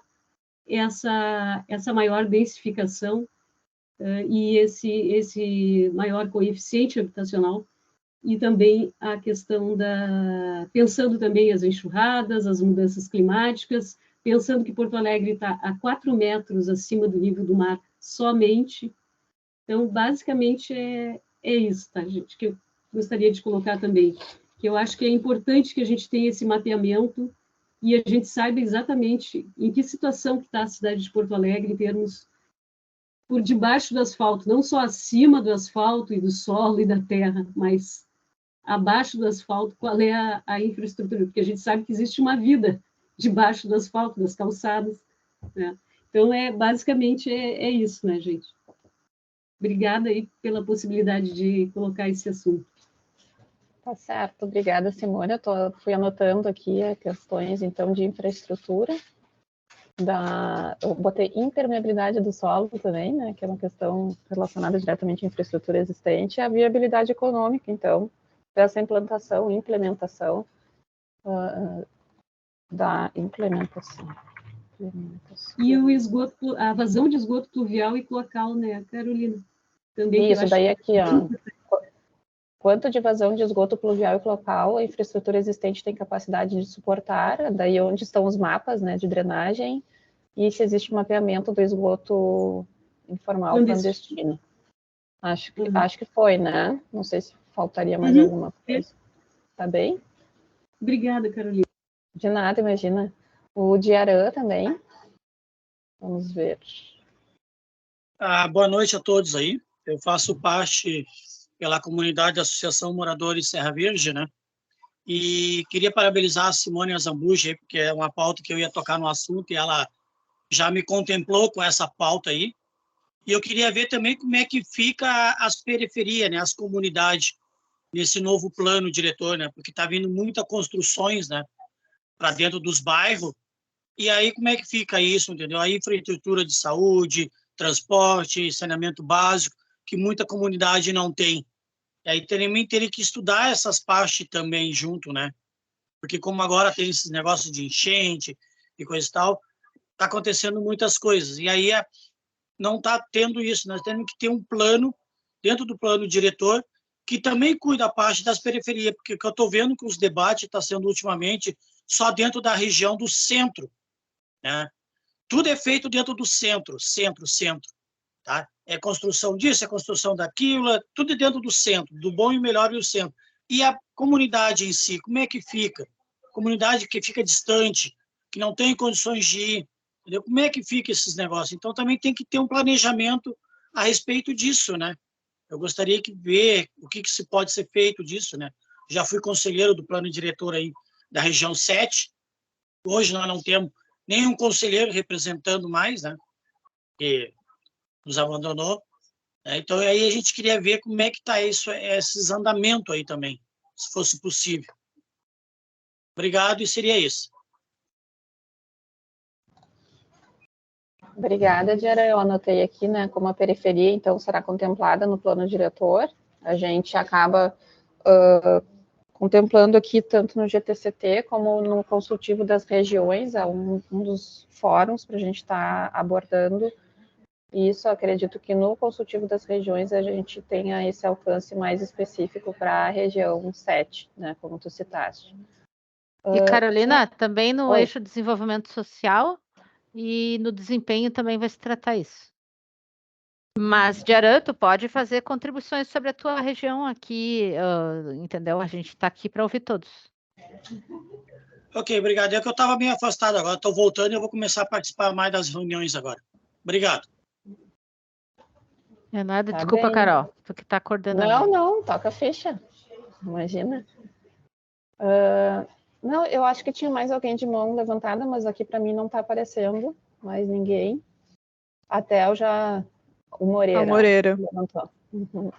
essa maior densificação e esse maior coeficiente habitacional? E também a questão pensando também as enxurradas, as mudanças climáticas, pensando que Porto Alegre está a 4 metros acima do nível do mar somente. Então, basicamente, é isso, tá, gente, que eu gostaria de colocar também, que eu acho que é importante que a gente tenha esse mapeamento e a gente saiba exatamente em que situação que está a cidade de Porto Alegre em termos por debaixo do asfalto, não só acima do asfalto e do solo e da terra, mas abaixo do asfalto, qual é a infraestrutura, porque a gente sabe que existe uma vida debaixo do asfalto, das calçadas, né? Então, basicamente é isso, né, gente? Obrigada aí pela possibilidade de colocar esse assunto. Tá certo, obrigada, Simone. Fui anotando aqui as questões, então, de infraestrutura. Eu botei impermeabilidade do solo também, né, que é uma questão relacionada diretamente à infraestrutura existente, e a viabilidade econômica, então, dessa implementação da implementação. E a vazão de esgoto pluvial e cloacal, né, Carolina? Também isso, daí aqui, ó. Quanto de vazão de esgoto pluvial e cloacal a infraestrutura existente tem capacidade de suportar, daí onde estão os mapas, né, de drenagem, e se existe mapeamento do esgoto informal clandestino. Acho que foi, né? Não sei se faltaria mais alguma coisa. Tá bem? Obrigada, Carolina. De nada, imagina. O Diarã também. Vamos ver. Boa noite a todos aí. Eu faço parte pela comunidade da Associação Moradores Serra Verde, né? E queria parabenizar a Simone Azambuja, porque é uma pauta que eu ia tocar no assunto e ela já me contemplou com essa pauta aí. E eu queria ver também como é que fica as periferias, né? As comunidades nesse novo plano diretor, né? Porque está vindo muitas construções, né? Para dentro dos bairros E aí, como é que fica isso, entendeu? A infraestrutura de saúde, transporte, saneamento básico, que muita comunidade não tem. E aí também teria que estudar essas partes também junto, né? Porque como agora tem esses negócios de enchente e coisa e tal, está acontecendo muitas coisas. E aí não está tendo isso. Nós temos que ter um plano, dentro do plano diretor, que também cuida da parte das periferias, porque o que eu estou vendo que os debates estão sendo ultimamente só dentro da região do centro, né? Tudo é feito dentro do centro, tá? É construção disso, é construção daquilo, é tudo dentro do centro, do bom e melhor e do centro. E a comunidade em si, como é que fica? Comunidade que fica distante, que não tem condições de ir, entendeu? Como é que fica esses negócios? Então, também tem que ter um planejamento a respeito disso, né? Eu gostaria de ver o que se pode ser feito disso, né? Já fui conselheiro do plano diretor aí da região 7. Hoje nós não temos nenhum conselheiro representando mais, né? Que nos abandonou. Então, aí a gente queria ver como é que está esses andamentos aí também, se fosse possível. Obrigado, e seria isso. Obrigada, Diara. Eu anotei aqui, né, como a periferia, então, será contemplada no plano diretor. A gente acaba contemplando aqui, tanto no GTCT como no consultivo das regiões, é um dos fóruns para a gente estar abordando isso. Acredito que no consultivo das regiões a gente tenha esse alcance mais específico para a região 7, né, como tu citaste. E, Carolina, também no Oi. eixo desenvolvimento social e no desempenho também vai se tratar isso. Mas, Diarã, tu pode fazer contribuições sobre a tua região aqui, entendeu? A gente está aqui para ouvir todos. Ok, obrigado. É que eu estava meio afastado agora, estou voltando e eu vou começar a participar mais das reuniões agora. Obrigado. É nada, Tá desculpa, bem. Carol, tu que está coordenando. Não, toca a ficha. Imagina. Não, eu acho que tinha mais alguém de mão levantada, mas aqui para mim não está aparecendo mais ninguém. Até eu já... O Moreira. A Moreira. Levantou. Uhum.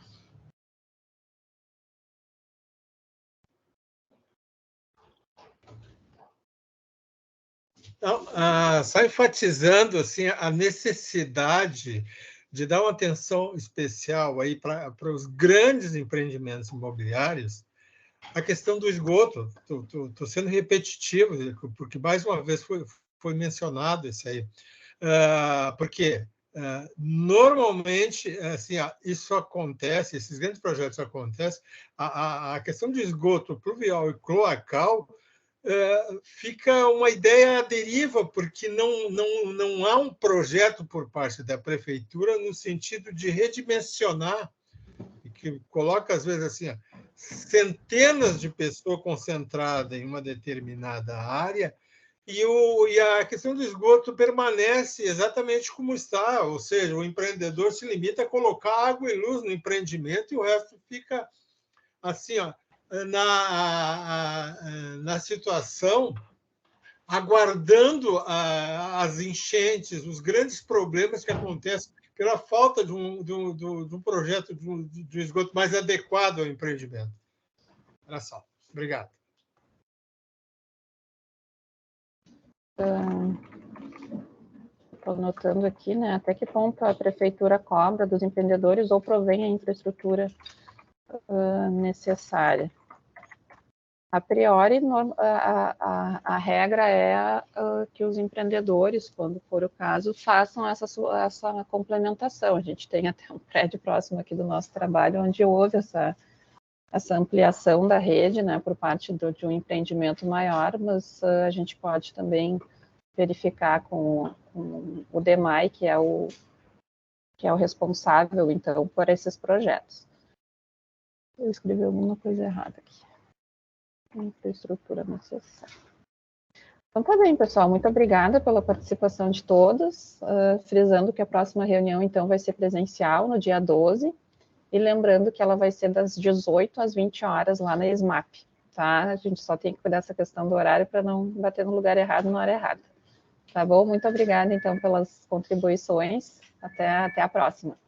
Então, só enfatizando assim, a necessidade de dar uma atenção especial aí para os grandes empreendimentos imobiliários, a questão do esgoto. Estou sendo repetitivo, porque mais uma vez foi mencionado isso aí. Porque normalmente assim, isso acontece, esses grandes projetos acontecem, a questão do esgoto pluvial e cloacal fica uma ideia à deriva, porque não há um projeto por parte da prefeitura no sentido de redimensionar, que coloca, às vezes, assim, centenas de pessoas concentradas em uma determinada área, e a questão do esgoto permanece exatamente como está, ou seja, o empreendedor se limita a colocar água e luz no empreendimento e o resto fica assim, na situação, aguardando as enchentes, os grandes problemas que acontecem pela falta de um projeto de esgoto mais adequado ao empreendimento. Era só. Obrigado. Estou notando aqui, né, até que ponto a prefeitura cobra dos empreendedores ou provém a infraestrutura necessária. A priori, a regra é que os empreendedores, quando for o caso, façam essa complementação. A gente tem até um prédio próximo aqui do nosso trabalho, onde houve essa ampliação da rede, né, por parte de um empreendimento maior, mas a gente pode também verificar com o DEMAI, que é o responsável, então, por esses projetos. Eu escrevi alguma coisa errada aqui. Infraestrutura necessária. Então, tá bem, pessoal. Muito obrigada pela participação de todos. Frisando que a próxima reunião, então, vai ser presencial no dia 12. E lembrando que ela vai ser das 18 às 20 horas lá na ESMAP. Tá? A gente só tem que cuidar dessa questão do horário para não bater no lugar errado na hora errada. Tá bom? Muito obrigada, então, pelas contribuições. Até a próxima.